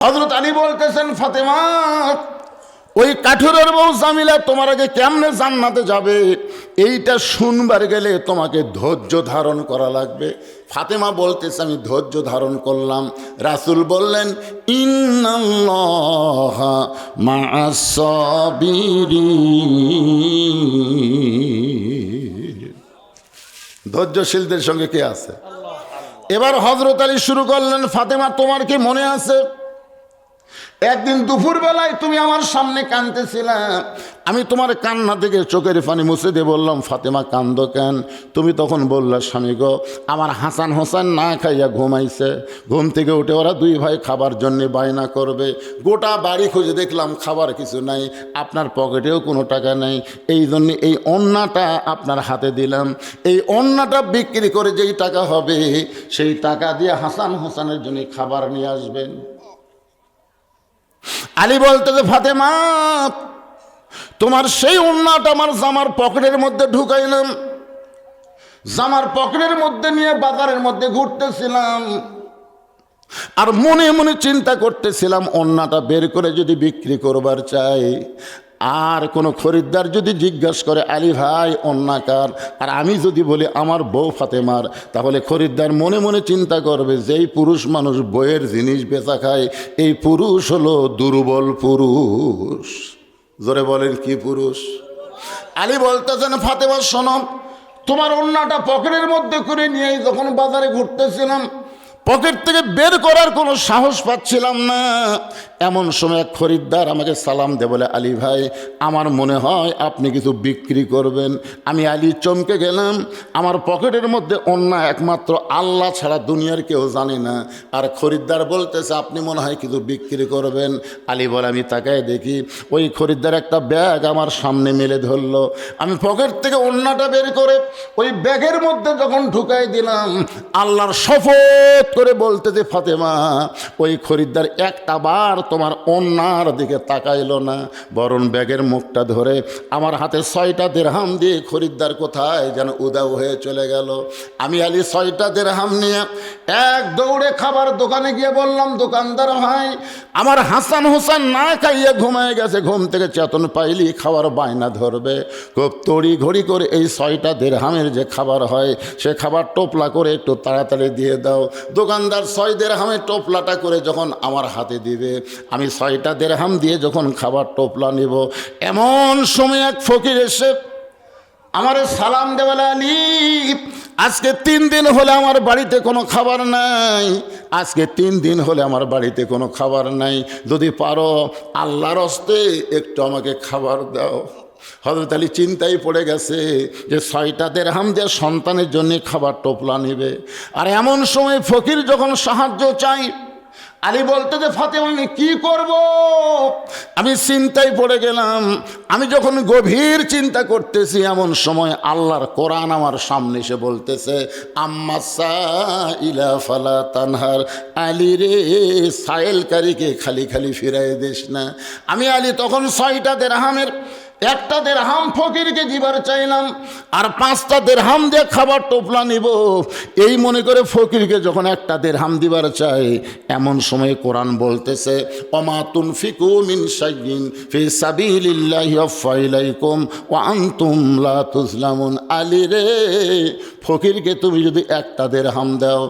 হযরত আলী বলতেছেন, ফাতেমা ওই কাঠুরের বউ জামিলা তোমার আগে কেমনে জান্নাতে যাবে এইটা শুনবার গেলে তোমাকে ধৈর্য ধারণ করা লাগবে। ফাতেমা বলতেছে, আমি ধৈর্য ধারণ করলাম। রাসূল বললেন, ইন্নাল্লাহা মা'আস সাবিরিন। ধৈর্যশীলদের সঙ্গে কে আছে? এবার হযরত আলী শুরু করলেন, ফাতেমা তোমার কি মনে আছে একদিন দুপুর বেলায় তুমি আমার সামনে কাঁদতেছিলা, আমি তোমার কান্না থেকে চোখের পানি মুছে দিয়ে বললাম, ফাতেমা কান্দো কেন? তুমি তখন বললা, স্বামী গো আমার হাসান হোসেন না খাইয়া ঘুমাইছে, ঘুম থেকে উঠে ওরা দুই ভাই খাবার জন্যে বায়না করবে, গোটা বাড়ি খুঁজে দেখলাম খাবার কিছু নাই, আপনার পকেটেও কোনো টাকা নেই, এই জন্যে এই ওন্নাটা আপনার হাতে দিলাম, এই ওন্নাটা বিক্রি করে যেই টাকা হবে সেই টাকা দিয়ে হাসান হোসেনের জন্য খাবার নিয়ে আসবেন। আলী বলতেছে, ফাতেমা তোমার সেই ওন্নাটা আমার জামার পকেটের মধ্যে ঢুকাইলাম, জামার পকেটের মধ্যে নিয়ে বাজারের মধ্যে ঘুরতেছিলাম, আর মনে মনে চিন্তা করতেছিলাম ওন্নাটা বের করে যদি বিক্রি করবার চাই, আর কোনো খরিদ্দার যদি জিজ্ঞাসা করে আলী ভাই ওন্না কার, আর আমি যদি বলি আমার বউ ফাতেমার, তাহলে খরিদ্দার মনে মনে চিন্তা করবে যেই পুরুষ মানুষ বইয়ের জিনিস বেচা খায় এই পুরুষ হলো দুর্বল পুরুষ। জোরে বলেন কি পুরুষ? আলী বলতেছেন, ফাতেমা শোনো, তোমার ওন্নাটা পকেটের মধ্যে করে নিয়ে যখন বাজারে ঘুরতেছিলাম পকেট থেকে বের করার কোনো সাহস পাচ্ছিলাম না, এমন সময় এক খরিদ্দার আমাকে সালাম দে, বলে আলী ভাই আমার মনে হয় আপনি কিছু বিক্রি করবেন। আমি আলী চমকে গেলাম, আমার পকেটের মধ্যে ওন্না একমাত্র আল্লাহ ছাড়া দুনিয়ার কেউ জানে না, আর খরিদ্দার বলতেছে আপনি মনে হয় কিছু বিক্রি করবেন। আলী বলে, আমি তাকায় দেখি ওই খরিদ্দার একটা ব্যাগ আমার সামনে মেলে ধরলো, আমি পকেট থেকে ওন্নাটা বের করে ওই ব্যাগের মধ্যে যখন ঢুকাই দিলাম, আল্লাহর শপথ করে বলতেছে, ফাতেমা ওই খরিদ্দার একটা বার তোমার ওন্নার দিকে তাকাইলো না, বরং ব্যাগের মুখটা ধরে আমার হাতে 6টা দিরহাম দিয়ে খরিদ্দার কোথায় যেন উদাও হয়ে চলে গেল। আমি আলী 6টা দিরহাম নিয়ে এক দৌড়ে খাবার দোকানে গিয়ে বললাম, দোকানদার ভাই আমার হাসান হোসেন না খাইয়ে ঘুমায় গেছে, ঘুম থেকে চেতন পাইলি খাওয়ার বায়না ধরবে, খুব তড়ি ঘড়ি করে এই 6টা দিরহামের যে খাবার হয় সে খাবার টোপলা করে একটু তাড়াতাড়ি দিয়ে দাও। দোকানদার 6 দিরহামের টোপলাটা করে যখন আমার হাতে দিবে, আমি 6টা দিরহাম দিয়ে যখন খাবার টোপলা নিব, এমন সময় এক ফকির এসে আমার সালাম দেওয়ালে, আলী আজকে 3 দিন হলে আমার বাড়িতে কোনো খাবার নাই, আজকে 3 দিন হলে আমার বাড়িতে কোনো খাবার নাই, যদি পারো আল্লাহর হস্তে একটু আমাকে খাবার দাও। হযরত আলী চিন্তায় পড়ে গেছে যে 6টা দিরহাম দিয়ে সন্তানের জন্য খাবার টোপলা নেবে, আর এমন সময় ফকির যখন সাহায্য চাই, আলী বলতে যে ফাতেমা আমি কি করব? আমি চিন্তায় পড়ে গেলাম। আমি যখন গভীর চিন্তা করতেছি এমন সময় আল্লাহর কোরআন আমার সামনে এসে বলতেছে, আম্মা সাইলা ফালা তানহার, আলী রে সাইলকারীকে খালি খালি ফিরাই দিস না। আমি আলী তখন 6টা দিরহামের একটা দিরহাম ফকিরকে দিবার চাইলাম, আর 5টা দিরহাম দিয়ে খাবার টোপলা নিব, এই মনে করে ফকিরকে যখন একটা দিরহাম দিবার চাই, এমন সময় কোরআন বলতেছে, ওমা তুনফিকু মিন শাইইন ফি সাবিলিল্লাহি ওয়াফা ইলাইকুম ওয়া আনতুম লা তুজলামুন। আলী রে ফকিরকে তুমি যদি একটা দিরহাম দাও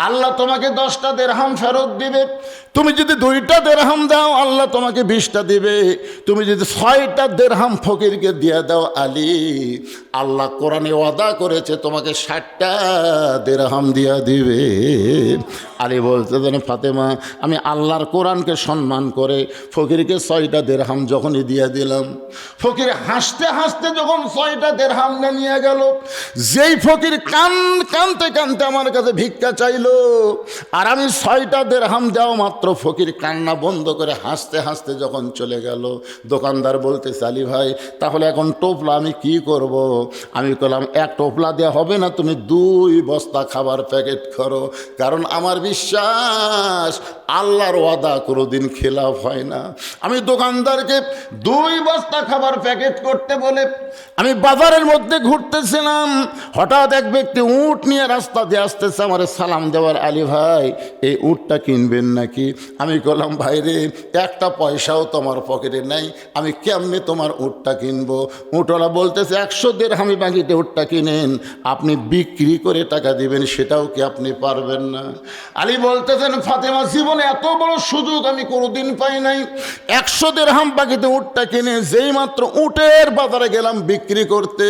আল্লাহ তোমাকে 10টা দিরহাম ফেরত দিবে, তুমি যদি 2টা দিরহাম দাও আল্লাহ তোমাকে 20টা দিবে, তুমি যদি 6টা দিরহাম ফকিরকে দিয়ে দাও আলী আল্লাহ কোরআনে ওয়াদা করেছে তোমাকে 60টা দিরহাম দিয়া দিবে। আলী বলতে জানে, ফাতেমা আমি আল্লাহর কোরআনকে সম্মান করে ফকিরকে 6টা দিরহাম যখনই দিয়ে দিলাম, ফকির হাসতে হাসতে যখন 6টা দিরহাম নিয়ে গেল, যেই ফকির কানতে কানতে আমার কাছে ভিক্ষা চাইলো, আর আমি 6টা দিরহাম দেওয়া মাত্র ফকির কান্না বন্ধ করে হাসতে হাসতে যখন চলে গেল, দোকানদার বলতেছে, আলী ভাই তাহলে এখন টোপলা আমি কি করব? আমি বললাম, এক টোপলা দেওয়া হবে না, তুমি 2 বস্তা খাবার প্যাকেট করো, কারণ আমার বিশ্বাস আল্লাহর ওয়াদা কোনোদিন খেলাফ হয় না। আমি দোকানদারকে 2 বস্তা খাবার প্যাকেট করতে বলে আমি বাজারের মধ্যে ঘুরতেছিলাম, হঠাৎ এক ব্যক্তি উট নিয়ে রাস্তা দিয়ে আসতেছে, আমার সালাম দেওয়ার, আলী ভাই এই উটটা কিনবেন নাকি? আমি বললাম ভাই রে, একটা পয়সাও তোমার পকেটে নাই, আমি কেমনে তোমার উটটা কিনবো? উটওয়ালা বলতেছে 100 দিরহামি বাকিতে উটটা কিনেন, আপনি বিক্রি করে টাকা দিবেন, সেটাও কি আপনি পারবেন না? আলী বলতেছেন ফাতেমা, জীবনে এত বড় সুযোগ আমি কোনোদিন পাই নাই। 100 দিরহাম বাকিতে উটটা কিনে যেই মাত্র উটের বাজারে গেলাম বিক্রি করতে,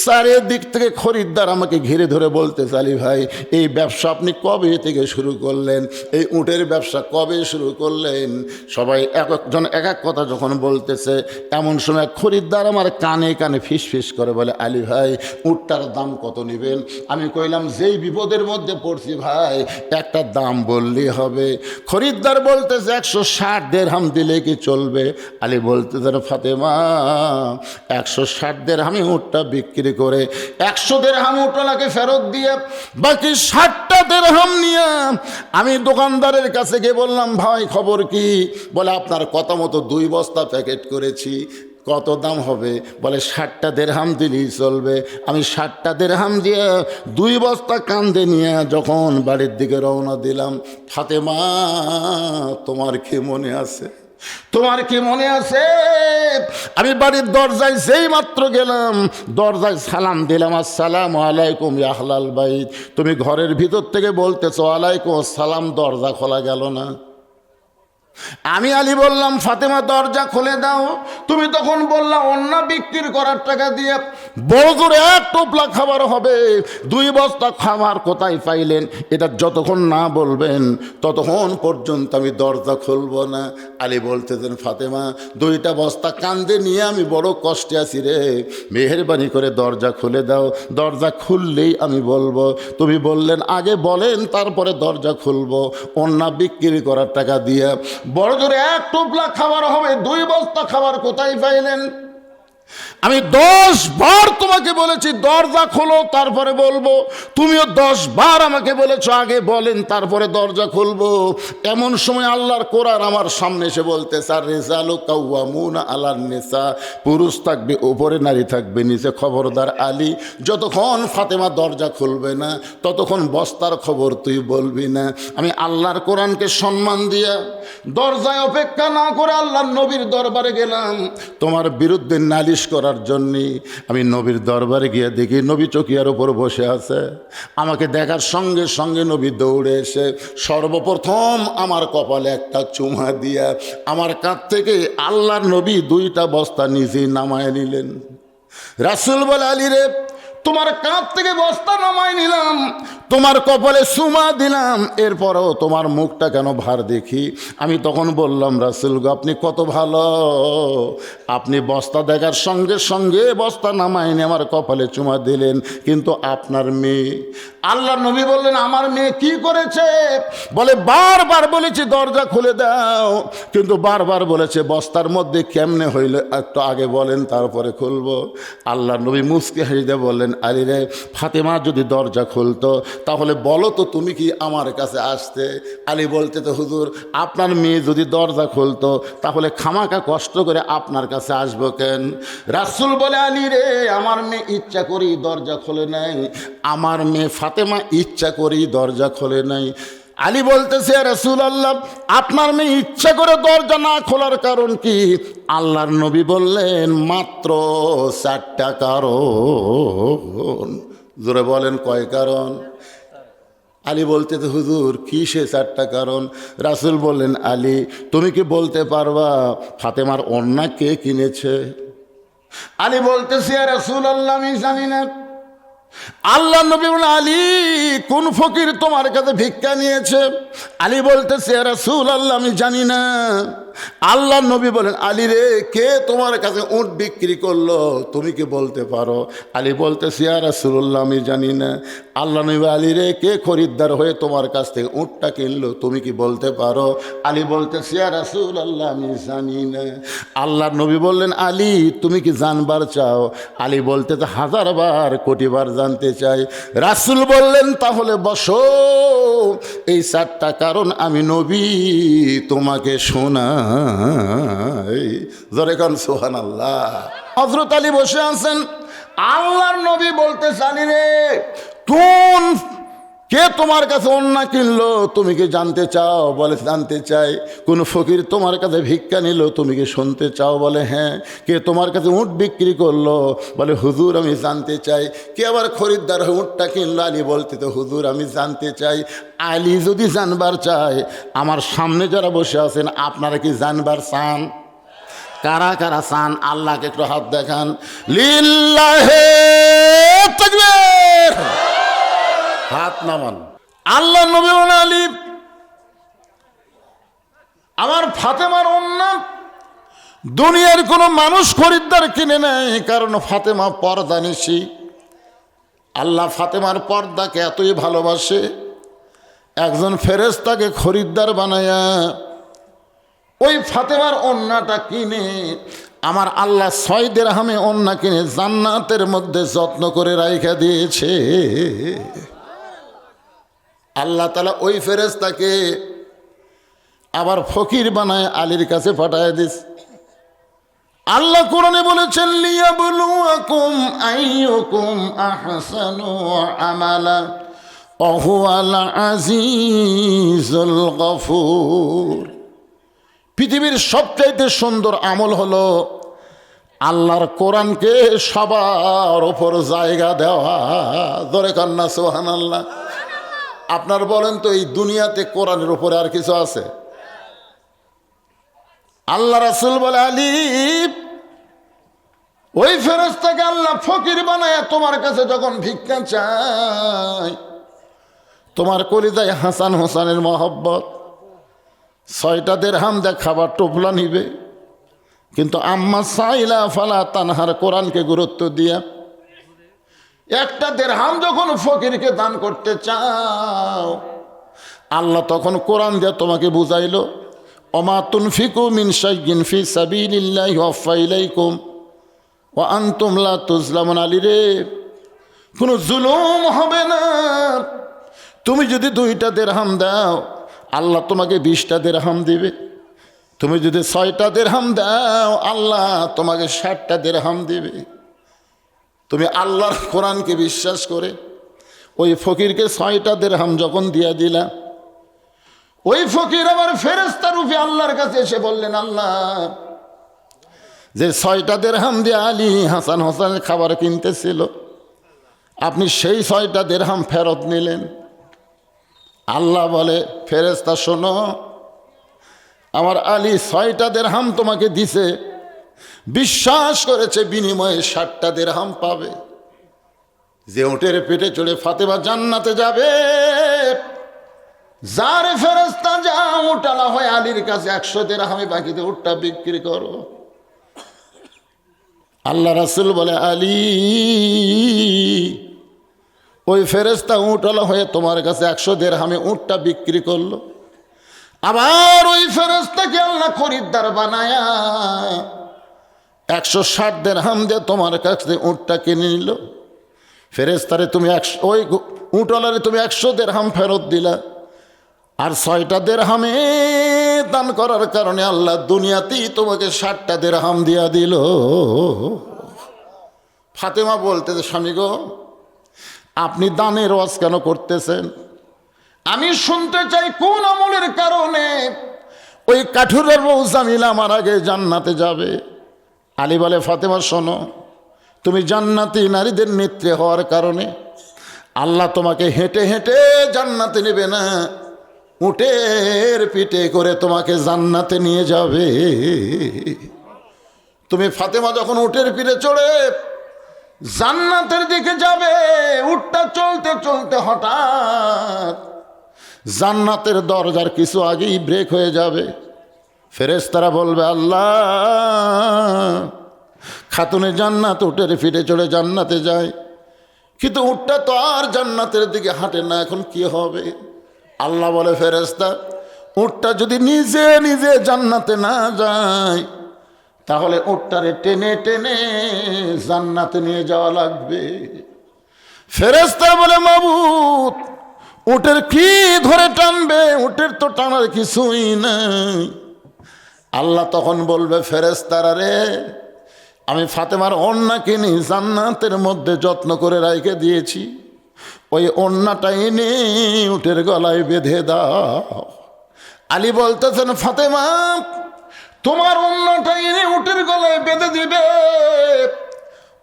চারিদিক থেকে খরিদ্দার আমাকে ঘিরে ধরে বলতেছে আলী ভাই, এই ব্যবসা আপনি কবে থেকে শুরু করলেন? এই উটের ব্যবসা কবে শুরু করলেন? সবাই এক একজন এক এক কথা যখন বলতেছে, এমন সময় খরিদ্দার আমার কানে কানে ফিস ফিস করে বলে, আলী ভাই উটটার দাম কত নেবেন? আমি কইলাম যেই বিপদের মধ্যে পড়ছি ভাই, একটা দাম বললেই হবে। খরিদ্দার বলতেছে 160 দিরহাম দিলে কি চলবে? আলী বলতেছে ফাতেমা, 160 দিরহামে উটটা বিক্রি করে 100 দিরহাম উটওয়ালাকে ফেরত দিয়ে বাকি 60টা দিরহাম নিয়ে আমি দোকানদারের কাছে গিয়ে বললাম, ভাই খবর কি? বলে আপনার কথা মতো 2 বস্তা প্যাকেট করেছি, কত দাম হবে? বলে 60টা দিরহাম দিলেই চলবে। আমি 60টা দিরহাম দিয়ে 2 বস্তা কান্দে নিয়ে যখন বাড়ির দিকে রওনা দিলাম, ফাতেমা তোমার কি মনে আছে? তোমার কি মনে আছে? আমি বাড়ির দরজায় যেই মাত্র গেলাম, দরজায় সালাম দিলাম, আসসালামু আলাইকুম ইয়া আহলাল বাইত। তুমি ঘরের ভিতর থেকে বলতেছো ওয়ালাইকুম আসসালাম, দরজা খোলা গেল না। আমি আলী বললাম ফাতেমা দরজা খুলে দাও। তুমি তখন বললা অন্না বিক্রি করার টাকা দিয়ে বড় করে 1 টোপলা খাবার হবে, 2 বস্তা খাবার কোথায় পাইলেন? এটা যতক্ষণ না বলবেন ততক্ষণ পর্যন্ত আমি দরজা খুলব না। আলী বলতেছেন ফাতেমা 2টা বস্তা কান্দে নিয়ে আমি বড় কষ্টে আছি রে, মেহেরবানি করে দরজা খুলে দাও, দরজা খুললেই আমি বলবো। তুমি বললেন আগে বলেন তারপরে দরজা খুলবো। অন্না বিক্রি করার টাকা দিয়ে বড় জোরে 1 টোপলা খাবার হবে, 2 বস্তা খাবার কোথায় পাইলেন? আমি 10 বার তোমাকে বলেছি দরজা খোলো তারপরে বলবো, তুমিও 10 বার আমাকে বলেছো আগে বলেন তারপরে দরজা খুলবো। এমন সময় আল্লাহর কোরআন আমার সামনে এসে বলতেছে, আর রিজালু কাওয়ামুনা আলান নিসা, পুরুষ থাকবে উপরে, নারী থাকবে নিচে। খবরদার আলী, যতক্ষণ ফাতেমা দরজা খুলবে না ততক্ষণ বস্তার খবর তুই বলবি না। আমি আল্লাহর কোরআনকে সম্মান দিয়া দরজায় অপেক্ষা না করে আল্লাহর নবীর দরবারে গেলাম তোমার বিরুদ্ধে নালিশ করার জন্যে। আমি নবীর দরবারে গিয়ে দেখি নবী চকিয়ার উপর বসে আছে। আমাকে দেখার সঙ্গে সঙ্গে নবী দৌড়ে এসে সর্বপ্রথম আমার কপালে একটা চুমা দিয়া আমার কাছ থেকে আল্লাহর নবী 2টা বস্তা নিজেই নামায় নিলেন। রাসূল বলে, আলী রে, তোমার কাঁধ থেকে বস্তা নামাই নিলাম, তোমার কপালে সুমা দিলাম, এরপরও তোমার মুখটা কেন ভার দেখি? আমি তখন বললাম, রাসূল গো আপনি কত ভালো, আপনি বস্তা দেখার সঙ্গে সঙ্গে বস্তা নামাইনি আমার কপালে চুমা দিলেন, কিন্তু আপনার মেয়ে। আল্লাহ নবী বললেন, আমার মেয়ে কি করেছে? বলে বারবার বলেছি দরজা খুলে দাও, কিন্তু বারবার বলেছে বস্তার মধ্যে কেমনে হইল একটু আগে বলেন তারপরে খুলবো। আল্লাহ নবী মুচকি হেসে বললেন, আলী রে, ফাতেমা যদি দরজা খুলতো তাহলে বলো তো তুমি কি আমার কাছে আসতে? আলী বলতে তো হুজুর, আপনার মেয়ে যদি দরজা খুলতো তাহলে খামাকা কষ্ট করে আপনার কাছে আসবো কেন? রাসূল বলে, আলী রে, আমার মেয়ে ইচ্ছা করেই দরজা খোলে নাই, আমার মেয়ে ফাতেমা ইচ্ছা করেই দরজা খোলে নাই। আলী বলতেছে, রাসূলুল্লাহ আপনার মেয়ে ইচ্ছা করে দরজা না খোলার কারণ কি? আল্লাহর নবী বললেন, মাত্র 4টা কারণ। জোরে বলেন কয় কারণ? আলী বলতেছে, হুজুর কি সে 4টা কারণ? রাসূল বললেন, আলী তুমি কি বলতে পারবা ফাতেমার ওড়না কে কিনেছে? আলী বলতেছে, রাসূলুল্লাহ আমি জানি না। আল্লাহ নবী বলেন, আলী কোন ফকির তোমার কাছে ভিক্ষা নিয়েছে? আলী বলতেছে, রাসূলুল্লাহ আমি জানি না। আল্লাহ নবী বলেন, আলী রে, কে তোমার কাছে উট বিক্রি করলো তুমি কি বলতে পারো? আলী বলতেছে, ইয়া রাসূলুল্লাহ আমি জানি না। আল্লাহ নবী, আলী রে, কে খরিদ্দার হয়ে তোমার কাছ থেকে উটটা কিনলো তুমি কি বলতে পারো? আলী বলতেছে, ইয়া রাসূলুল্লাহ আমি জানি না। আল্লাহ নবী বললেন, আলী তুমি কি জানবার চাও? আলী বলতেছে, 1000 বার কোটি বার জানতে চাই। রাসূল বললেন, তাহলে বসো, এই 4টা কারণ আমি নবী তোমাকে শোনাই। জোরে কান সুবহানাল্লাহ। হযরত আলী বসে আছেন, আল্লাহর নবী বলতে, আলী রে, কোন কে তোমার কাছে অন্না কিনলো, তুমি কি জানতে চাও? বলে জানতে চাই। কোন ফকির তোমার কাছে ভিক্ষা নিল, তুমি কি শুনতে চাও? বলে হ্যাঁ। কে তোমার কাছে উট বিক্রি করলো? বলে হুজুর আমি জানতে চাই। কে আবার খরিদ্দার হয়ে উটটা কিনলো? আলী বলতে তো হুজুর আমি জানতে চাই। আলী যদি জানবার চায়, আমার সামনে যারা বসে আছেন আপনারা কি জানবার চান? কারা কারা চান? আল্লাহকে একটু হাত দেখান। লিল্লাহে তাকবীর। হাত নামান। আল্লাহ নবী আলী আমার ফাতেমার ওন্না দুনিয়ার কোনো মানুষ খরিদ্দার কিনে নেয়, কারণ ফাতেমা পর্দা নিশি। আল্লাহ ফাতেমার পর্দাকে এতই ভালোবাসে, একজন ফেরেশতাকে খরিদ্দার বানায়া ওই ফাতেমার ওন্নাটা কিনে আমার আল্লাহ 6 দিরহামে ওন্না কিনে জান্নাতের মধ্যে যত্ন করে রাইখা দিয়েছে। আল্লাহ তাআলা ওই ফেরেশতাকে আবার ফকির বানায় আলীর কাছে পাঠায় দিস। আল্লাহ কোরআনে বলেছেন লিয়াবলুয়াকুম আইয়ুকুম আহসানু আমালা ওয়া হুয়াল আজিজুল গফুর। পৃথিবীর সবচাইতে সুন্দর আমল হলো আল্লাহর কোরআনকে সবার ওপর জায়গা দেওয়া। ধরে কান্না সুবহানাল্লাহ। আপনার বলেন তো এই দুনিয়াতে কোরআনের উপরে আর কিছু আছে? আল্লাহ রাসূল বলে আলী ওই ফেরেশতাকে আল্লাহ ফকির বানায় তোমার কাছে যখন ভিক্ষা চায়, তোমার কলিজায় হাসান হোসেনের মহব্বত, 6টা দিরহাম দিয়ে খাবার টোপলা নিবে, কিন্তু আম্মা সাইলা ফালা তানহার কোরআনকে গুরুত্ব দিয়া একটা দিরহাম যখন ফকিরকে দান করতে চাও, আল্লাহ তখন কোরআন দিয়ে তোমাকে বুঝাইলো ওমা তুনফিকু মিন শাইইন ফি সাবিলিল্লাহি ওয়াফা ইলাইকুম ওয়া আনতুম লা তুজলামুন। আলী রে, কোনো জুলুম হবে না। তুমি যদি 2টা দিরহাম দাও, আল্লাহ তোমাকে 20টা দিরহাম দিবে। তুমি যদি 6টা দিরহাম দাও, আল্লাহ তোমাকে 60টা দিরহাম দিবে। তুমি আল্লাহর কোরআনকে বিশ্বাস করে ওই ফকিরকে 6টা দিরহাম যখন দিয়া দিলা, ওই ফকির আবার ফেরেশতা রূপে আল্লাহর কাছে এসে বললেন আল্লাহ যে 6টা দিরহাম দিয়ে আলী হাসান হোসেনের খাবার কিনতেছিল, আপনি সেই 6টা দিরহাম ফেরত নিলেন। আল্লাহ বলে ফেরেশতা শোনো, আমার আলী 6টা দিরহাম তোমাকে দিছে, বিশ্বাস করেছে বিনিময়ে 60টা দিরহাম পাবে। যে উটের পেটে চড়ে ফাতেমা জান্নাতে যাবে, যার ফেরেশতা যা উটালা হয় আলীর কাছে 100 দিরহামে বাকিতে উটটা বিক্রি করো। আল্লাহ রাসূল বলে আলী ওই ফেরেশতা উটালা হয়ে তোমার কাছে 100 দিরহামে উটটা বিক্রি করলো। আবার ওই ফেরেশতাকে আল্লাহ খরিদ্দার বানায়া 160 দিরহাম দিয়ে তোমার কাছে উটটা কিনে নিল। ফেরেশতারে তুমি ওই উটওয়ালারে তুমি 100 দিরহাম ফেরত দিলা, আর 6টা দিরহামে দান করার কারণে আল্লাহ দুনিয়াতেই তোমাকে 60টা দিরহাম দিয়া দিল। ফাতেমা বলতে স্বামী গো, আপনি দানের ওয়াজ কেন করতেছেন? আমি শুনতে চাই কোন আমলের কারণে ওই কাঠুরের বউ জামিলা আমার আগে জান্নাতে যাবে। আলী বলে ফাতেমা শোনো, তুমি জান্নাতি নারীদের নেত্রী হওয়ার কারণে আল্লাহ তোমাকে হেঁটে হেঁটে জান্নাতে নেবে না, উটের পিঠে করে তোমাকে জান্নাতে নিয়ে যাবে। তুমি ফাতেমা যখন উটের পিঠে চড়ে জান্নাতের দিকে যাবে, উটটা চলতে চলতে হঠাৎ জান্নাতের দরজার কিছু আগেই ব্রেক হয়ে যাবে। ফেরেশতারা বলবে আল্লাহ, খাতুনে জান্নাত উটের পিঠে চড়ে জান্নাতে যায়, কিন্তু উটটা তো আর জান্নাতের দিকে হাঁটে না, এখন কি হবে? আল্লাহ বলে ফেরেশতা, উটটা যদি নিজে নিজে জান্নাতে না যায়, তাহলে উটটারে টেনে টেনে জান্নাতে নিয়ে যাওয়া লাগবে। ফেরেশতা বলে মাবুদ, উটের কি ধরে টানবে? উটের তো টানার কিছুই নাই। আল্লাহ তখন বলবে ফেরেশতারা রে, আমি ফাতেমার ওড়না কিনি জান্নাতের মধ্যে যত্ন করে রাইখে দিয়েছি, ওই ওড়নাটা এনে উটের গলায় বেঁধে দাও। আলী বলতেছেন, ফাতেমা তোমার ওড়নাটা এনে উটের গলায় বেঁধে দিবে,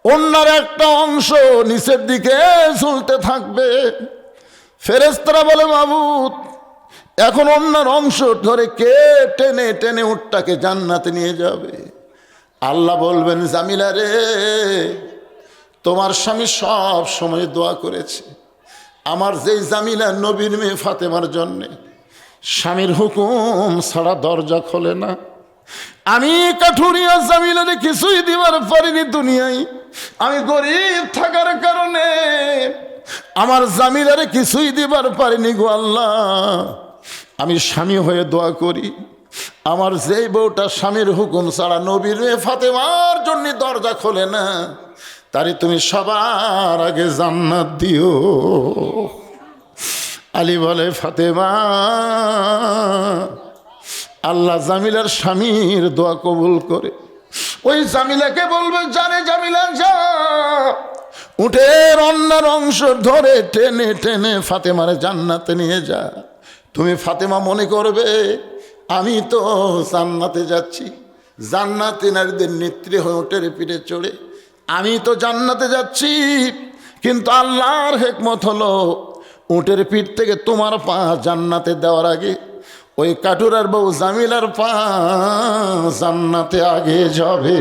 ওড়নার একটা অংশ নিচের দিকে ঝুলতে থাকবে। ফেরেশতারা বলে, মাবুদ এখন ওড়নার অংশ ধরে কে টেনে টেনে উটটাকে জান্নাতে নিয়ে যাবে? আল্লাহ বলবেন, জামিলা রে, তোমার স্বামী সব সময় দোয়া করেছে আমার যেই জামিলা নবীর মেয়ে ফাতেমার জন্যে, স্বামীর হুকুম ছাড়া দরজা খোলে না। আমি কাঠুরিয়া জামিলারে কিছুই দিবার পারিনি দুনিয়ায়, আমি গরিব থাকার কারণে আমার জামিলারে কিছুই দিবার পারিনি গো আল্লাহ। আমি স্বামী হয়ে দোয়া করি, আমার যেই বউটা স্বামীর হুকুম ছাড়া নবীর মেয়ে ফাতেমার জন্য দরজা খোলে না, তারে তুমি সবার আগে জান্নাত দিও। আলী বলে, ফাতেমা আল্লাহ জামিলার স্বামীর দোয়া কবুল করে। ওই জামিলাকে বলবে, জানে জামিলা যা, উটের অন্যার অংশ ধরে টেনে টেনে ফাতেমারে জান্নাতে নিয়ে যা। তুমি ফাতেমা মনে করবে আমি তো জান্নাতে যাচ্ছি, জান্নাতি নারীদের নেত্রী হয়ে উটের পিঠে চড়ে আমি তো জান্নাতে যাচ্ছি, কিন্তু আল্লাহর হিকমত হলো উটের পিঠ থেকে তোমার পা জান্নাতে দেওয়ার আগে ওই কাটুরার বউ জামিলার পা জান্নাতে আগে যাবে।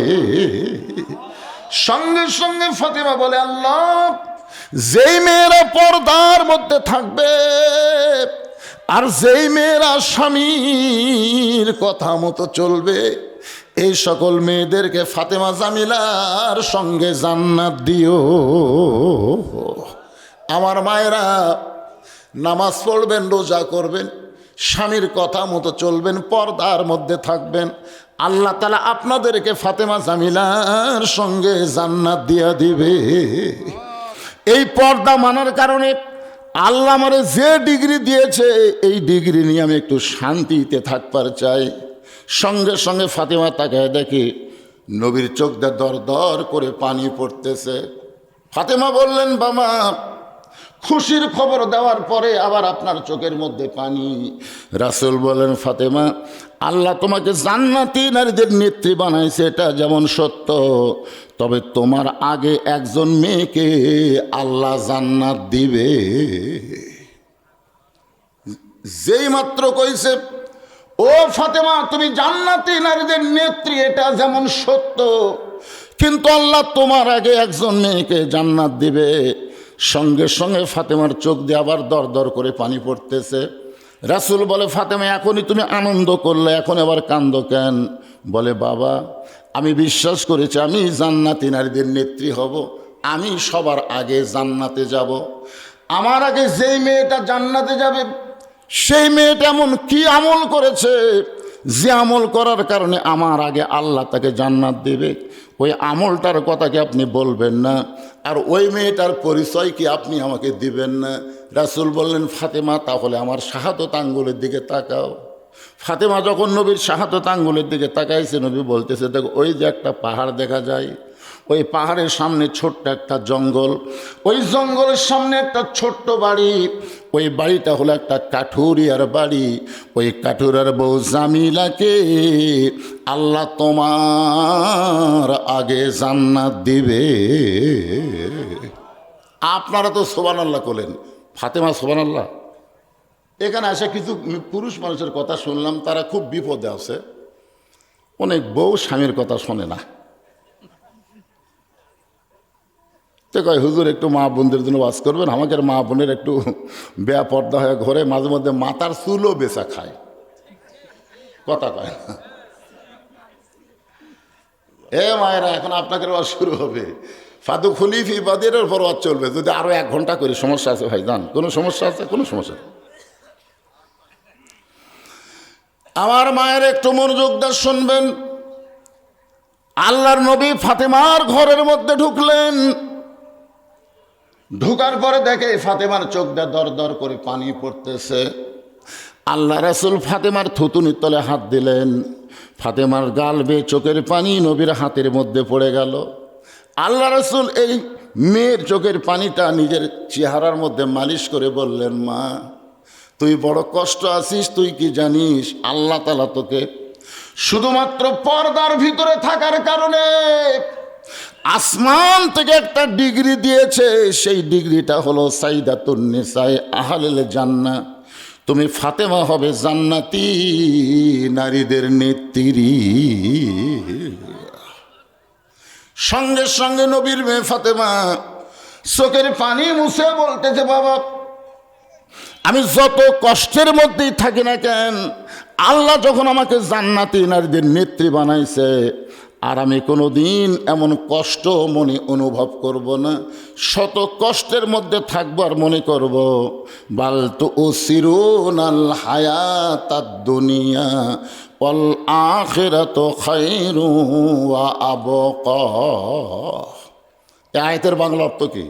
সঙ্গে সঙ্গে ফাতেমা বলে, আল্লাহ যেই মেয়েরা পর্দার মধ্যে থাকবে আর যেই মেয়েরা স্বামীর কথা মতো চলবে, এই সকল মেয়েদেরকে ফাতেমা জামিলার সঙ্গে জান্নাত দিও। আমার মায়েরা নামাজ পড়বেন, রোজা করবেন, স্বামীর কথা মতো চলবেন, পর্দার মধ্যে থাকবেন, আল্লাহ তাআলা আপনাদেরকে ফাতেমা জামিলার সঙ্গে জান্নাত দিয়া দিবে। এই পর্দা মানার কারণে আল্লাহ আমারে যে ডিগ্রি দিয়েছে, এই ডিগ্রি নিয়ে আমি একটু শান্তিতে থাকবার চাই। সঙ্গে সঙ্গে ফাতেমা তাকায় দেখে নবীর চোখ দিয়ে দর দর করে পানি পড়তেছে। ফাতেমা বললেন, বাবা খুশির খবর দেওয়ার পরে আবার আপনার চোখের মধ্যে পানি। রাসূল বলেন, ফাতেমা আল্লাহ তোমাকে জান্নাতি নারীদের নেত্রী বানাইছে, এটা যেমন সত্য, তবে তোমার আগে একজন মেয়েকে আল্লাহ জান্নাত দিবে। যেই মাত্র কইছে, ও ফাতেমা তুমি জান্নাতি নারীদের নেত্রী, এটা যেমন সত্য, কিন্তু আল্লাহ তোমার আগে একজন মেয়েকে জান্নাত দিবে, সঙ্গে সঙ্গে ফাতেমার চোখ দিয়ে আবার দর দর করে পানি পড়তেছে। রাসূল বলে, ফাতেমা এখনই তুমি আনন্দ করলে, এখন আবার কান্দো কেন? বলে, বাবা আমি বিশ্বাস করেছি আমি জান্নাতি নারীদের নেত্রী হব, আমি সবার আগে জান্নাতে যাব। আমার আগে যেই মেয়েটা জান্নাতে যাবে, সেই মেয়েটা এমন কি আমল করেছে যে আমল করার কারণে আমার আগে আল্লাহ তাকে জান্নাত দেবে? ওই আমলটার কথা কি আপনি বলবেন না? আর ওই মেয়েটার পরিচয় কি আপনি আমাকে দিবেন না? রাসূল বললেন, ফাতেমা তাহলে আমার শাহাদত আঙ্গুলের দিকে তাকাও। ফাতেমা যখন নবীর শাহাদত আঙ্গুলের দিকে তাকাইছে, নবী বলতেছে, দেখো ওই যে একটা পাহাড় দেখা যায়, ওই পাহাড়ের সামনে ছোট্ট একটা জঙ্গল, ওই জঙ্গলের সামনে একটা ছোট্ট বাড়ি, ওই বাড়িটা হলো একটা কাঠুরিয়ার বাড়ি। ওই কাঠুরার বউ জামিলাকে আল্লাহ তোমার আগে জান্নাত দিবে। আপনারা তো সুবহানাল্লাহ করলেন, ফাতেমা সুবহানাল্লাহ। এখানে এসে কিছু পুরুষ মানুষের কথা শুনলাম, তারা খুব বিপদে আছে। অনেক বউ স্বামীর কথা শোনে না, তো কয় হুজুর একটু মা বোনদের জন্য ওয়াজ করবেন। আমাদের মা বোনের একটু বেপর্দা হয়ে ঘরে মাঝে মধ্যে মাথার চুলও বেচা খায়, কথা কয় না। এ মায়েরা, এখন আপনাদের ওয়াজ শুরু হবে, ফাদু খুলিফি বাদের পর ওয়াজ চলবে। যদি আরো 1 ঘন্টা করে, সমস্যা আছে ভাই? জান কোনো সমস্যা আছে? কোনো সমস্যা নেই। আমার মায়ের একটু মনোযোগ দিয়ে শুনবেন। আল্লাহর নবী ফাতেমার ঘরের মধ্যে ঢুকলেন। ঢুকার পরে দেখে ফাতেমার চোখ দিয়ে দর দর করে পানি পড়তেছে। আল্লাহ রাসূল ফাতেমার থুতুনির তলে হাত দিলেন, ফাতেমার গাল বেয়ে চোখের পানি নবীর হাতের মধ্যে পড়ে গেল। আল্লাহ রাসূল এই মেয়ের চোখের পানিটা নিজের চেহারার মধ্যে মালিশ করে বললেন, মা তুই বড় কষ্ট আছিস, তুই কি জানিস আল্লাহ তাআলা তোকে শুধুমাত্র পর্দার ভিতরে থাকার কারণে আসমান থেকে একটা ডিগ্রি দিয়েছে, সেই ডিগ্রিটা হলো সাইদাতুন নিসায়ে আহলিল জান্নাহ। তুমি ফাতেমা হবে জান্নাতি নারীদের নেত্রী। সঙ্গে সঙ্গে নবীর মেয়ে ফাতেমা চোখের পানি মুছে বলতেছে, বাবা আমি যত কষ্টের মধ্যেই থাকি না কেন, আল্লাহ যখন আমাকে জান্নাতি নারীদের নেত্রী বানাইছে, আর আমি কোনো দিন এমন কষ্ট মনে অনুভব করব না। শত কষ্টের মধ্যে থাকবো আর মনে করব বাল তো উসিরুনাল হায়াতাদ দুনিয়া ওয়াল আখিরাতু খায়রু ওয়া আবকা। এই আয়াতের বাংলা অর্থ কি?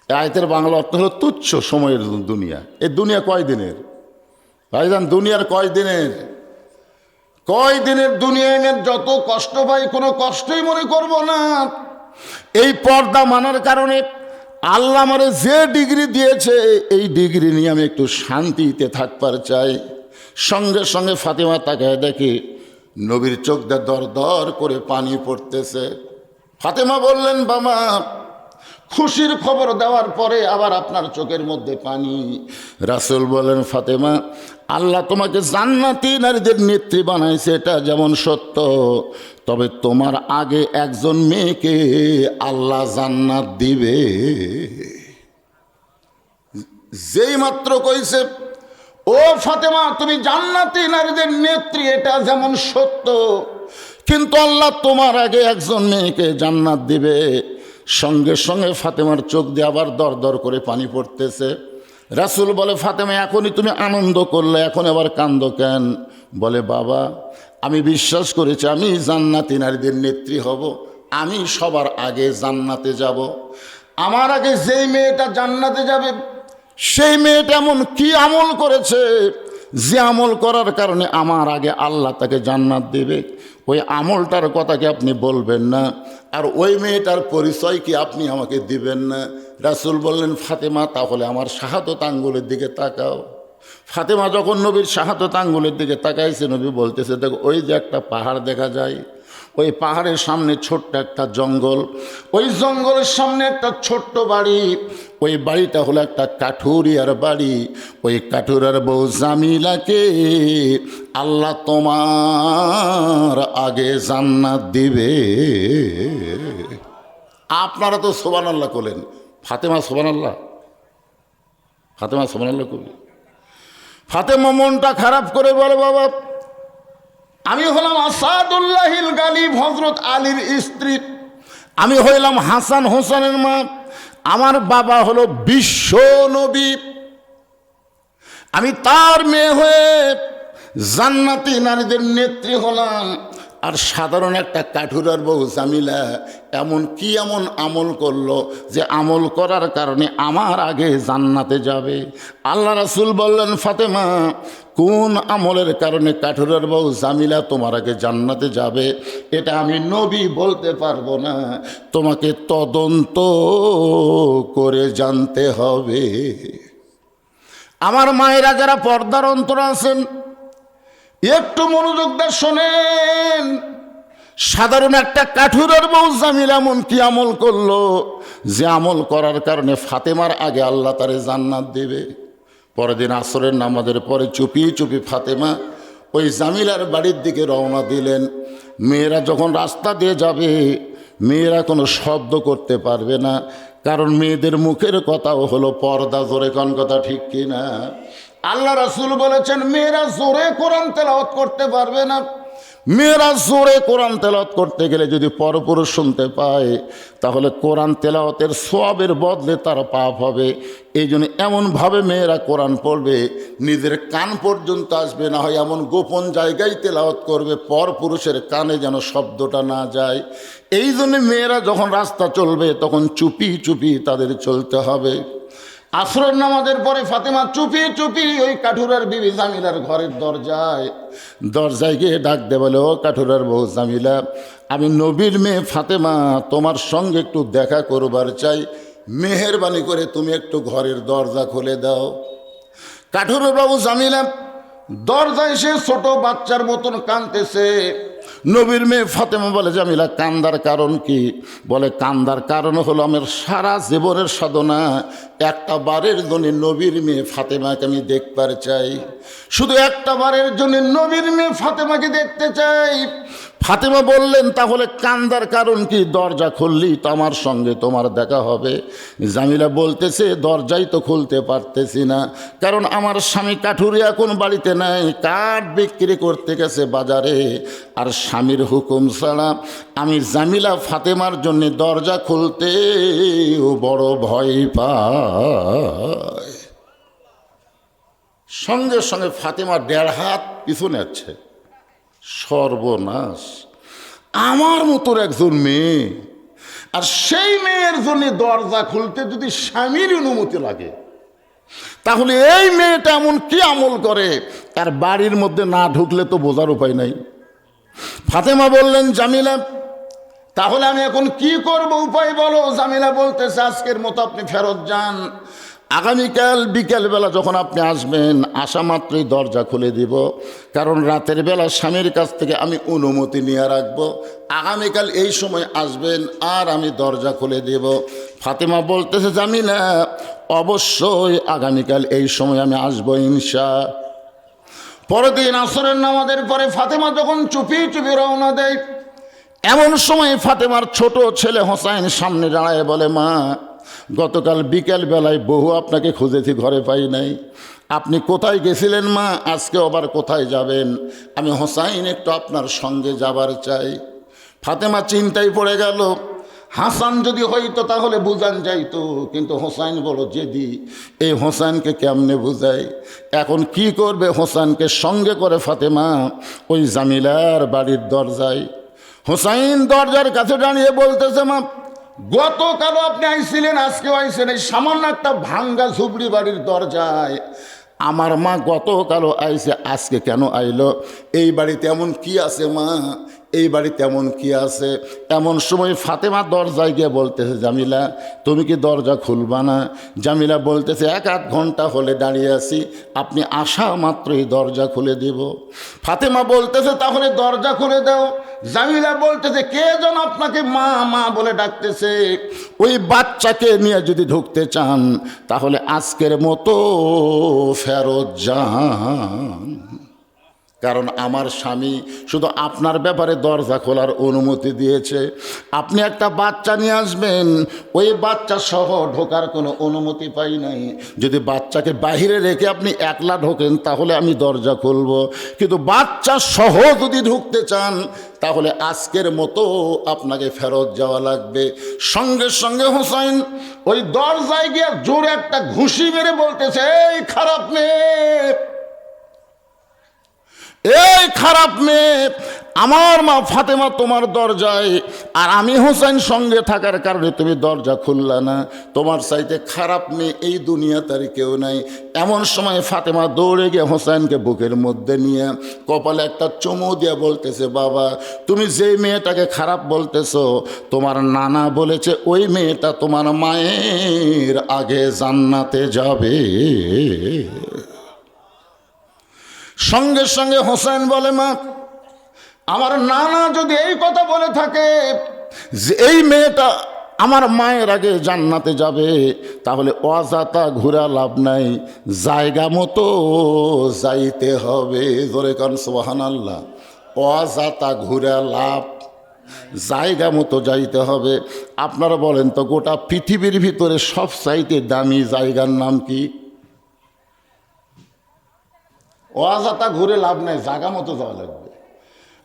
এই আয়াতের বাংলা অর্থ হলো তুচ্ছ সময়ের দুনিয়া। এই দুনিয়া কয় দিনের ভাইজান? দুনিয়ার কয় দিনের? কয় দিনের দুনিয়ায় যত কষ্ট পাই কোনো কষ্টই মনে করব না। এই পর্দা মানার কারণে আল্লাহ আমারে যে ডিগ্রি দিয়েছে, এই ডিগ্রি নিয়ে আমি একটু শান্তিতে থাকবার চাই। সঙ্গে সঙ্গে ফাতেমা তাকায় দেখে নবীর চোখ দিয়ে দর দর করে পানি পড়তেছে। ফাতেমা বললেন, বাবা খুশির খবর দেওয়ার পরে আবার আপনার চোখের মধ্যে পানি। রাসূল বলেন, ফাতেমা আল্লাহ তোমাকে জান্নাতি নারীদের নেত্রী বানাইছে, এটা যেমন সত্য, তবে তোমার আগে একজন মেয়েকে আল্লাহ জান্নাত দিবে। যেই মাত্র কইছে, ও ফাতেমা তুমি জান্নাতি নারীদের নেত্রী, এটা যেমন সত্য, কিন্তু আল্লাহ তোমার আগে একজন মেয়েকে জান্নাত দিবে। সঙ্গে সঙ্গে ফাতেমার চোখ দিয়ে আবার দর দর করে পানি পড়তেছে। রাসূল বলে, ফাতেমা এখনই তুমি আনন্দ করলে, এখন আবার কান্দো কেন? বলে, বাবা আমি বিশ্বাস করেছি আমি জান্নাতি নারীদের নেত্রী হব, আমি সবার আগে জান্নাতে যাব। আমার আগে যেই মেয়েটা জান্নাতে যাবে, সেই মেয়েটা এমন কি আমল করেছে যে আমল করার কারণে আমার আগে আল্লাহ তাকে জান্নাত দেবে? ওই আমলটার কথা কি আপনি বলবেন না? আর ওই মেয়েটার পরিচয় কি আপনি আমাকে দিবেন না? রাসূল বললেন, ফাতেমা তাহলে আমার শাহাদত আঙ্গুলের দিকে তাকাও। ফাতেমা যখন নবীর শাহাদত আঙ্গুলের দিকে তাকাইছে, নবী বলতেছে, দেখো ওই যে একটা পাহাড় দেখা যায়, ওই পাহাড়ের সামনে ছোট্ট একটা জঙ্গল, ওই জঙ্গলের সামনে একটা ছোট্ট বাড়ি, ওই বাড়িটা হলো একটা কাঠুরিয়ার বাড়ি। ওই কাঠুরিয়ার বউ জামিলাকে আল্লাহ তোমার আগে জান্নাত দিবে। আপনারা তো সুবহানাল্লাহ করলেন, ফাতেমা সুবহানাল্লাহ, ফাতেমা সুবহানাল্লাহ করলেন। ফাতেমা মনটা খারাপ করে বলে, বাবা আমি হলাম আসাদুল্লাহিল গালিব, হযরত আলীর স্ত্রী, আমি হইলাম হাসান হোসেনের মা, আমার বাবা হলো বিশ্ব নবী, আমি তার মেয়ে হয়ে জান্নাতি নারীদের নেত্রী হলাম। আর সাধারণ একটা কাঠুরার বউ জামিলা এমন কি এমন আমল করলো যে আমল করার কারণে আমার আগে জান্নাতে যাবে? আল্লাহ রাসূল বললেন, ফাতেমা কোন আমলের কারণে কাঠুরার বউ জামিলা তোমার আগে জান্নাতে যাবে এটা আমি নবী বলতে পারবো না, তোমাকে তদন্ত করে জানতে হবে। আমার মায়েরা যারা পর্দার অন্তর আছেন, একটু মনোযোগ দিয়ে শোনেন। সাধারণ একটা কাঠুরের বউ জামিলা এমন কি আমল করলো যে আমল করার কারণে ফাতেমার আগে আল্লাহ তারে জান্নাত দেবে? পরের দিন আসরের নামাজের পরে চুপি চুপি ফাতেমা ওই জামিলার বাড়ির দিকে রওনা দিলেন। মেয়েরা যখন রাস্তা দিয়ে যাবে, মেয়েরা কোনো শব্দ করতে পারবে না, কারণ মেয়েদের মুখের কথাও হলো পর্দা। জোরে কোন কথা ঠিক কিনা? আল্লাহ রাসূল বলেছেন, মেয়েরা জোরে কোরআন তেলাওয়াত করতে পারবে না। মেয়েরা জোরে কোরআন তেলাওয়াত করতে গেলে যদি পরপুরুষ শুনতে পায়, তাহলে কোরআন তেলাওয়াতের সওয়াবের বদলে তার পাপ হবে। এই জন্য এমনভাবে মেয়েরা কোরআন পড়বে, নিজের কান পর্যন্ত আসবে না, হয় এমন গোপন জায়গায় তেলাওয়াত করবে পরপুরুষের কানে যেন শব্দটা না যায়। এই জন্য মেয়েরা যখন রাস্তা চলবে তখন চুপি চুপি তাদের চলতে হবে। আসরের নামাজের পরে ফাতেমা চুপি চুপি ওই কাঠুরার বিবি জামিলার ঘরের দরজায় গিয়ে ডাক দে বলে, ও কাঠুরার বউ জামিলা, আমি নবীর মেয়ে ফাতেমা তোমার সঙ্গে একটু দেখা করবার চাই, মেহেরবানি করে তুমি একটু ঘরের দরজা খুলে দাও। কাঠুরের বাবু জামিলা দরজায় সে ছোট বাচ্চার মতন কাঁদতেছে। নবীর মেয়ে ফাতেমা বলে, জামিলা কান্দার কারণ কি? বলে, কান্দার কারণ হলো আমার সারা জীবনের সাধনা একটা বারের জন্য নবীর মেয়ে ফাতেমাকে আমি দেখবার চাই, শুধু একটা বারের জন্য নবীর মেয়ে ফাতেমাকে দেখতে চাই। ফাতেমা বললেন, তাহলে কান্দার কারণ কি? দরজা খুললি তো আমার সঙ্গে তোমার দেখা হবে। জামিলা বলতেছে, দরজাই তো খুলতে পারতেছি না, কারণ আমার স্বামী কাঠুরি এখন বাড়িতে নাই, কাঠ বিক্রি করতে গেছে বাজারে, আর স্বামীর হুকুম ছাড়া আমি জামিলা ফাতেমার জন্য দরজা খুলতে বড় ভয় পাই। সঙ্গে সঙ্গে ফাতেমা 1.5 হাত পিছনে আছে। সর্বনাশ, আমার মতো একজন মেয়ে, আর সেই মেয়ের জন্য দরজা খুলতে যদি স্বামীর অনুমতি লাগে, তাহলে এই মেয়েটা এমন কি আমল করে তার বাড়ির মধ্যে না ঢুকলে তো বোঝার উপায় নাই। ফাতেমা বললেন, জামিলা তাহলে আমি এখন কি করব, উপায় বলো। জামিলা বলতেছে, আজকের মতো আপনি ফেরত যান, আগামীকাল বিকেলবেলা যখন আপনি আসবেন, আসা মাত্রই দরজা খুলে দিব, কারণ রাতের বেলা স্বামীর কাছ থেকে আমি অনুমতি নিয়ে রাখবো, আগামীকাল এই সময় আসবেন আর আমি দরজা খুলে দেব। ফাতেমা বলতেছে, জামিলা অবশ্যই আগামীকাল এই সময় আমি আসবো ইনশা। পরের দিন আসরের নামাজের পরে ফাতেমা যখন চুপি চুপি রওনা দেয়, এমন সময় ফাতেমার ছোট ছেলে হোসাইন সামনে দাঁড়ায় বলে, মা গতকাল বিকেল বেলায় বহু আপনাকে খুঁজেছি, ঘরে পাই নাই, আপনি কোথায় গেছিলেন মা? আজকে আবার কোথায় যাবেন? আমি হোসাইন একটু আপনার সঙ্গে যাবার চাই। ফাতেমা চিন্তায় পড়ে গেল, হাসান যদি হইতো তাহলে বুঝান যাইতো, কিন্তু হোসাইন বড় জেদি, এই হোসাইনকে কেমনে বুঝাই? এখন কি করবে? হোসাইনকে সঙ্গে করে ফাতেমা ওই জামিলার বাড়ির দরজায়, হোসাইন দরজার কাছে দাঁড়িয়ে বলতেছে, মা গতকালও আপনি আইছিলেন, আজকেও আইছেন এই সামান্য একটা ভাঙ্গা ঝুপড়ি বাড়ির দরজায়। আমার মা গতকালও আইছে, আজকে কেন আইলো? এই বাড়িতে এমন কি আছে মা? এই বাড়িতে এমন কি আছে? এমন সময় ফাতেমা দরজায় গিয়ে বলতেছে, জামিলা তুমি কি দরজা খুলবা না? জামিলা বলতেছে, 1-8 ঘন্টা হলে দাঁড়িয়ে আছি, আপনি আসা মাত্রই দরজা খুলে দেব। ফাতেমা বলতেছে, তাহলে দরজা খুলে দাও। জামিলা বলতেছে, কে যেন আপনাকে মা মা বলে ডাকতেছে, ওই বাচ্চাকে নিয়ে যদি ঢুকতে চান তাহলে আজকের মতো ফেরত যান, কারণ আমার স্বামী শুধু আপনার ব্যাপারে দরজা খোলার অনুমতি দিয়েছে। আপনি একটা বাচ্চা নিয়ে আসবেন, ওই বাচ্চা সহ ঢোকার কোনো অনুমতি পাই নাই। যদি বাচ্চাকে বাহিরে রেখে আপনি একলা ঢোকেন তাহলে আমি দরজা খুলব, কিন্তু বাচ্চা সহ যদি ঢুকতে চান তাহলে আজকের মতো আপনাকে ফেরত যাওয়া লাগবে। সঙ্গে সঙ্গে হোসাইন ওই দরজায় গিয়ে জোরে একটা ঘুষি মেরে বলতেছে, এই খারাপ মেয়ে, এই খারাপ মেয়ে, আমার মা ফাতেমা তোমার দরজায়, আর আমি হোসেন সঙ্গে থাকার কারণে তুমি দরজা খুললা না, তোমার চাইতে খারাপ মেয়ে এই দুনিয়াতে কেউ নাই। এমন সময় ফাতেমা দৌড়ে গিয়ে হোসেনকে বুকের মধ্যে নিয়ে কপালে একটা চুমু দিয়ে বলতেছে, বাবা তুমি যে মেয়েটাকে খারাপ বলতেছো, তোমার নানা বলেছে ওই মেয়েটা তোমার মায়ের আগে জান্নাতে যাবে। সঙ্গে সঙ্গে হোসেন বলে, মা আমার নানা যদি এই কথা বলে থাকে যে এই মেয়েটা আমার মায়ের আগে জান্নাতে যাবে, তাহলে অযথা ঘোরা লাভ নাই, জায়গা মতো যাইতে হবে। জোরে কান সুবহানাল্লাহ। অযথা ঘোরা লাভ, জায়গা মতো যাইতে হবে। আপনারা বলেন তো, গোটা পৃথিবীর ভিতরে সবচাইতে দামি জায়গার নাম কি? অযথা ঘুরে লাভ নাই, জায়গা মতো যাওয়া লাগবে।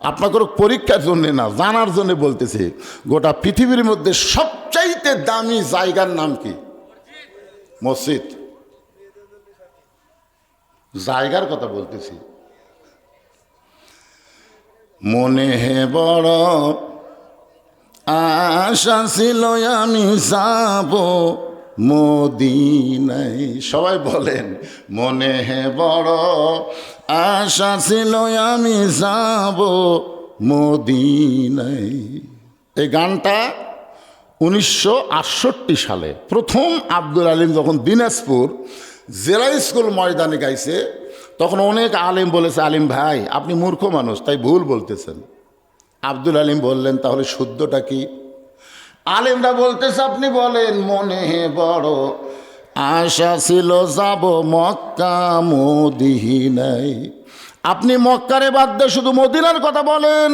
আপনাদের পরীক্ষার জন্যে না, জানার জন্য বলতেছি, গোটা পৃথিবীর মধ্যে সবচাইতে দামি জায়গার নাম কি? মসজিদ। জায়গার কথা বলতেছি। মনে হে বড় আশা ছিল আমি যাব মদিনায়। সবাই বলেন, মনে হে বড় আশা ছিল আমি যাব মদিনায়। এই গানটা 1968 সালে প্রথম আব্দুল আলিম যখন দিনাজপুর জেলা স্কুল ময়দানে গাইছে, তখন অনেক আলিম বলেছে, আলিম ভাই আপনি মূর্খ মানুষ তাই ভুল বলতেছেন। আব্দুল আলিম বললেন, তাহলে শুদ্ধটা কি? আলিমরা বলতেছে, আপনি বলেন, মনে বড় আশা ছিল যাব মক্কা মদিনায়। আপনি মক্কারে বাদ দিয়ে শুধু মদিনার কথা বলেন।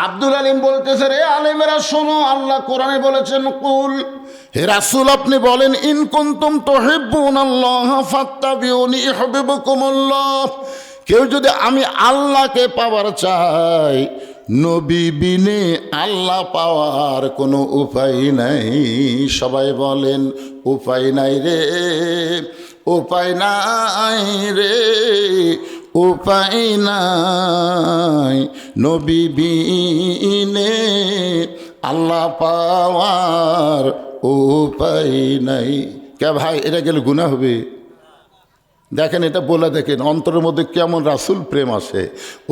আব্দুল আলিম বলতেছে, রে আলিমেরা শোনো, আল্লাহ কোরআনে বলেছেন, কুল, হে রাসূল আপনি বলেন, ইন কুনতুম তুহিব্বুনাল্লাহ ফাত্তাবিউনি ইউহিব্বুকুমুল্লাহ। কেউ যদি আমি আল্লাহকে পাওয়ার চাই, নবী বিনে আল্লাহ পাওয়ার কোনো উপায় নাই। সবাই বলেন, উপায় নাই রে, উপায় নাই রে, উপায় নাই, নবী বিনে আল্লাহ পাওয়ার উপায় নাই। কে ভাই, এটা গেলে গুনাহ হবে? দেখেন, এটা বলে দেখেন অন্তরের মধ্যে কেমন রাসূল প্রেম আসে।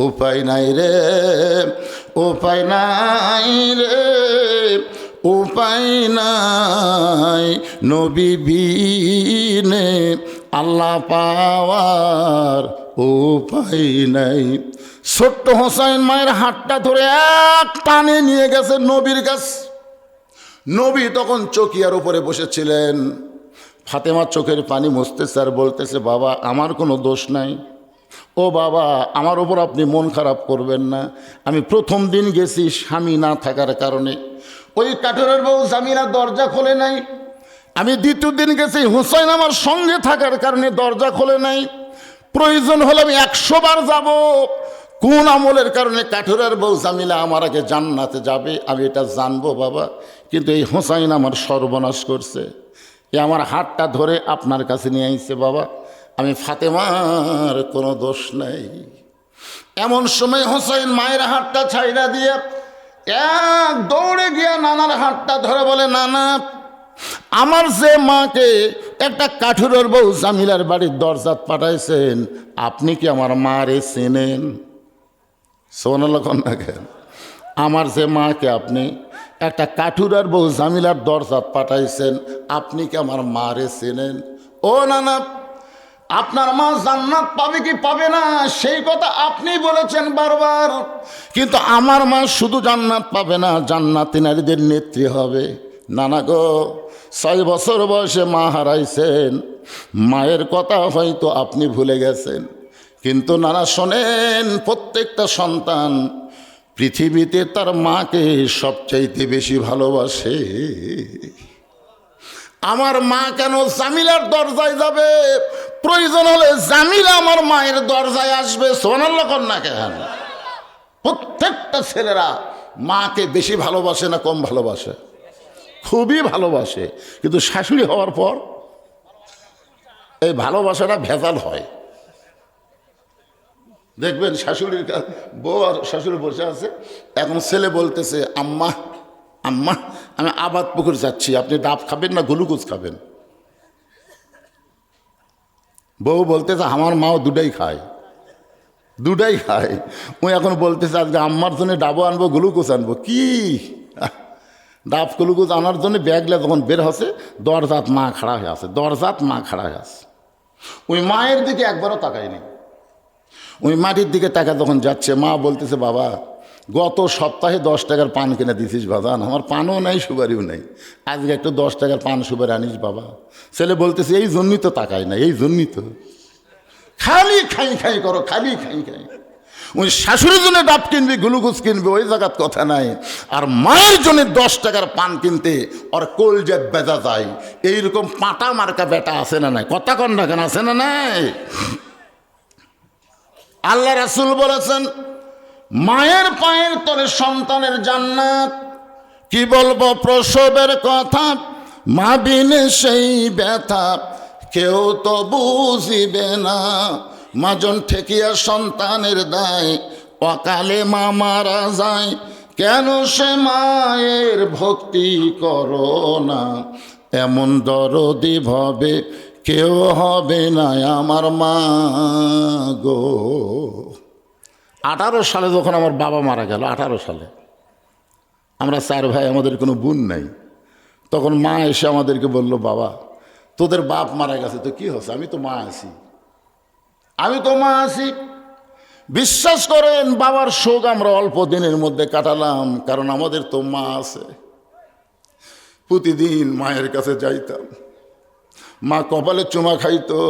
উপায় নাই রে, উপায় নাই রে, উপায় নাই, নবী বিনে আল্লাহ পাওয়ার উপায় নাই। ছোট্ট হোসাইন মায়ের হাতটা ধরে এক টানে নিয়ে গেছে নবীর কাছে। নবী তখন চকিয়ার উপরে বসেছিলেন। ফাতেমার চোখের পানি মুছতেছে আর বলতেছে, বাবা আমার কোনো দোষ নাই, ও বাবা আমার ওপর আপনি মন খারাপ করবেন না। আমি প্রথম দিন গেছি স্বামী না থাকার কারণে, ওই কাঠুরের বউ জামিলা দরজা খোলে নাই। আমি দ্বিতীয় দিন গেছি, হুসাইন আমার সঙ্গে থাকার কারণে দরজা খোলে নাই। প্রয়োজন হলে আমি 100 বার যাব। কোন আমলের কারণে কাঠুরের বউ জামিলা আমার আগে জান্নাতে যাবে আমি এটা জানবো বাবা, কিন্তু এই হুসাইন আমার সর্বনাশ করছে। এ আমার হাতটা ধরে আপনার কাছে নিয়ে আইছে বাবা, আমি ফাতেমার কোনো দোষ নাই। এমন সময় হুসাইন মায়ের হাতটা ছাইড়া দিয়ে এক দৌড়ে গিয়া নানার হাতটা ধরে বলে, নানা আমার যে মাকে একটা কাঠুরের বউ জামিলার বাড়ির দরজাত পাঠাইছেন, আপনি কি আমার মারে চেনেন? সোনাল্লাহ কন্যা কেন? আমার যে মাকে আপনি একটা কাঠুরার বউ জামিলার দরজাত পাঠাইছেন, আপনি কি আমার মারে চেনেন? ও নানা, আপনার মা জান্নাত পাবে কি পাবে না সেই কথা আপনি বলেছেন বারবার, কিন্তু আমার মা শুধু জান্নাত পাবে না, জান্নাতি নারীদের নেত্রী হবে। নানা গো, 6 বছর বয়সে মা হারাইছেন, মায়ের কথা হয়তো আপনি ভুলে গেছেন, কিন্তু নানা শোনেন, প্রত্যেকটা সন্তান পৃথিবীতে তার মাকে সবচাইতে বেশি ভালোবাসে। আমার মা কেন জামিলার দরজায় যাবে? প্রয়োজন হলে জামিলা আমার মায়ের দরজায় আসবে। সুবহানাল্লাহ কন্যা কেন? প্রত্যেকটা ছেলেরা মাকে বেশি ভালোবাসে না কম ভালোবাসে? খুবই ভালোবাসে, কিন্তু শাশুড়ি হওয়ার পর এই ভালোবাসাটা ভেজাল হয়। দেখবেন শাশুড়ির বউ আর শাশুড়ি বসে আছে, এখন ছেলে বলতেছে, আম্মা আম্মা আমি আবাদ পুকুর যাচ্ছি, আপনি ডাব খাবেন না গ্লুকোজ খাবেন? বউ বলতেছে, আমার মাও দুটাই খায়, দুটাই খায়। ওই এখন বলতেছে, আজকে আম্মার জন্য ডাবও আনবো গ্লুকোজ আনবো। কি ডাব গ্লুকোজ আনার জন্য ব্যাগলে যখন বের হচ্ছে, দরজাত মা খাড়া হয়ে আছে, দরজাত মা খাড়া হয়ে আছে। ওই মায়ের দিকে একবারও তাকায়নি। ওই মাটির দিকে টাকা যখন যাচ্ছে, মা বলতেছে, বাবা গত সপ্তাহে 10 টাকার পান কিনে দিছিস বাজান, আমার পানও নাই সুপারিও নাই, আজকে একটু 10 টাকার পান সুপারি আনিস বাবা। ছেলে বলতেছে, এই জন্যই তো তাকাই না, এই জন্যই তো খালি খাই খাই করো, খালি খাই খাই। ওই শাশুড়ির জন্য ডাব কিনবি গ্লুকোজ কিনবি ওই জায়গার কথা নাই, আর মায়ের জন্য 10 টাকার পান কিনতে ওর কলজেত বেজা যায়। এইরকম পাটা মার্কা বেটা আছে না নাই? কথা কন না কেন? আছে না নাই? আল্লাহ রাসূল বলেছেন, মায়ের পায়ের তলে সন্তানের জান্নাত। কি বলবো প্রসবের কথা, মা বিনে সেই ব্যথা কেউ তো বুঝিবে না। মাজন ঠেকিয়া সন্তানের দায়, অকালে মা মারা যায়, কেন সে মায়ের ভক্তি করো না? এমন দরদি ভাবে কেউ হবে না আমার মা গো। 18 সালে যখন আমার বাবা মারা গেল, 18 সালে, আমরা 4 ভাই, আমাদের কোনো বোন নাই। তখন মা এসে আমাদেরকে বলল, বাবা তোদের বাপ মারা গেছে তো কি হচ্ছে, আমি তো মা আছি, আমি তো মা আছি। বিশ্বাস করেন বাবার শোক আমরা অল্প দিনের মধ্যে কাটালাম, কারণ আমাদের তো মা আছে। প্রতিদিন মায়ের কাছে যাইতাম, মা কপালে চুমা খাইতো,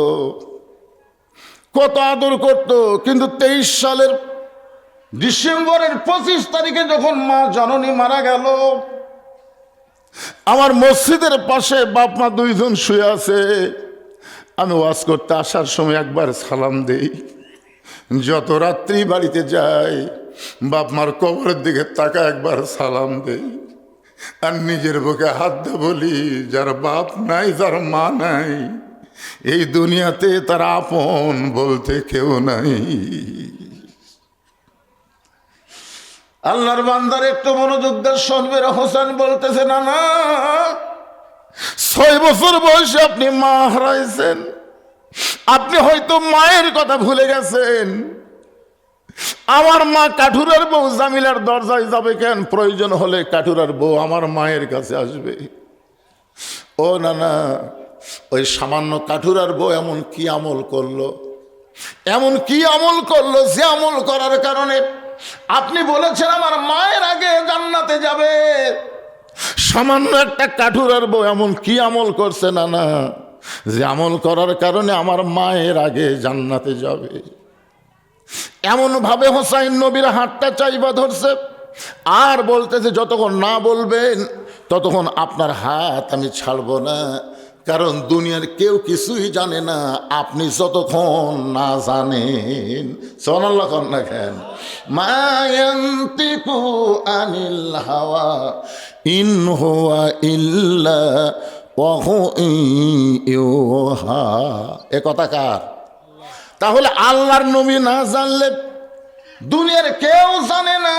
কত আদর করত। কিন্তু 23 সালের ডিসেম্বরের 25 তারিখে যখন মা জননী মারা গেল, আমার মসজিদের পাশে বাপ মা দুইজন শুয়ে আছে। আমি ওয়াজ করতে আসার সময় একবার সালাম দেই, যত রাত্রি বাড়িতে যাই বাপ মার কবরের দিকে তাকা একবার সালাম দেই, আর নিজের বুকে হাত দিয়ে বলি, যার বাপ নাই, যার মা নাই, এই দুনিয়াতে তার আপন বলতে কেউ নাই। আল্লাহর বান্দার একটু মনোযোগ দিয়ে শুনবেন। হোসেন বলতেছে, না না, 6 বছর বয়সে আপনি মা হারাইছেন, আপনি হয়তো মায়ের কথা ভুলে গেছেন। আমার মা কাঠুরার বউ জামিলার দরজায় যাবে কেন? প্রয়োজন হলে কাঠুরার বউ আমার মায়ের কাছে আসবে। ও না না, ওই সামান্য কাঠুরার বউ এমন কি আমল করলো, এমন কি আমল করলো যে আমল করার কারণে আপনি বলেছেন আমার মায়ের আগে জান্নাতে যাবে? সামান্য একটা কাঠুরার বউ এমন কি আমল করছে না না, যে আমল করার কারণে আমার মায়ের আগে জান্নাতে যাবে? এমন ভাবে হোসাইন নবীর হাতটা চাইবা ধরছে, আর বলতেছে যতক্ষণ না বলবেন ততক্ষণ আপনার হাত আমি ছাড়বো না, কারণ দুনিয়ার কেউ কিছুই জানে না আপনি যতক্ষণ না জানেন। সুবহানাল্লাহ কন্যা খান। মা ইয়ান্তিকু আনিল হাওয়া ইন হুয়া ইল্লা ওয়াহু ইউহা। এ কথা কার? তাহলে আল্লাহর নবী না জানলে দুনিয়ার কেউ জানে না।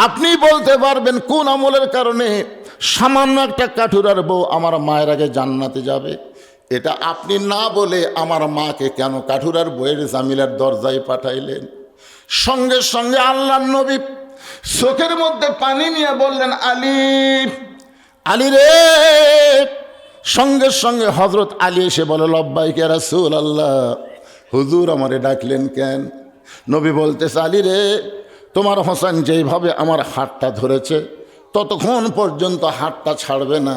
আপনি বলতে পারবেন কোন আমলের কারণে সামান্য একটা কাঠুরার বউ আমার মায়ের আগে জান্নাতে যাবে? এটা আপনি না বলে আমার মাকে কেন কাঠুরার বউয়ের জামিলার দরজায় পাঠাইলেন? সঙ্গে সঙ্গে আল্লাহর নবী চোখের মধ্যে পানি নিয়ে বললেন, আলী, আলী রে। সঙ্গে সঙ্গে হযরত আলী এসে বলে, লব্বাইকে রাসূলুল্লাহ, হুজুর আমারে ডাকলেন কেন? নবী বলতেছে, আলী রে, তোমার হোসেন যেইভাবে আমার হাতটা ধরেছে ততক্ষণ পর্যন্ত হাতটা ছাড়বে না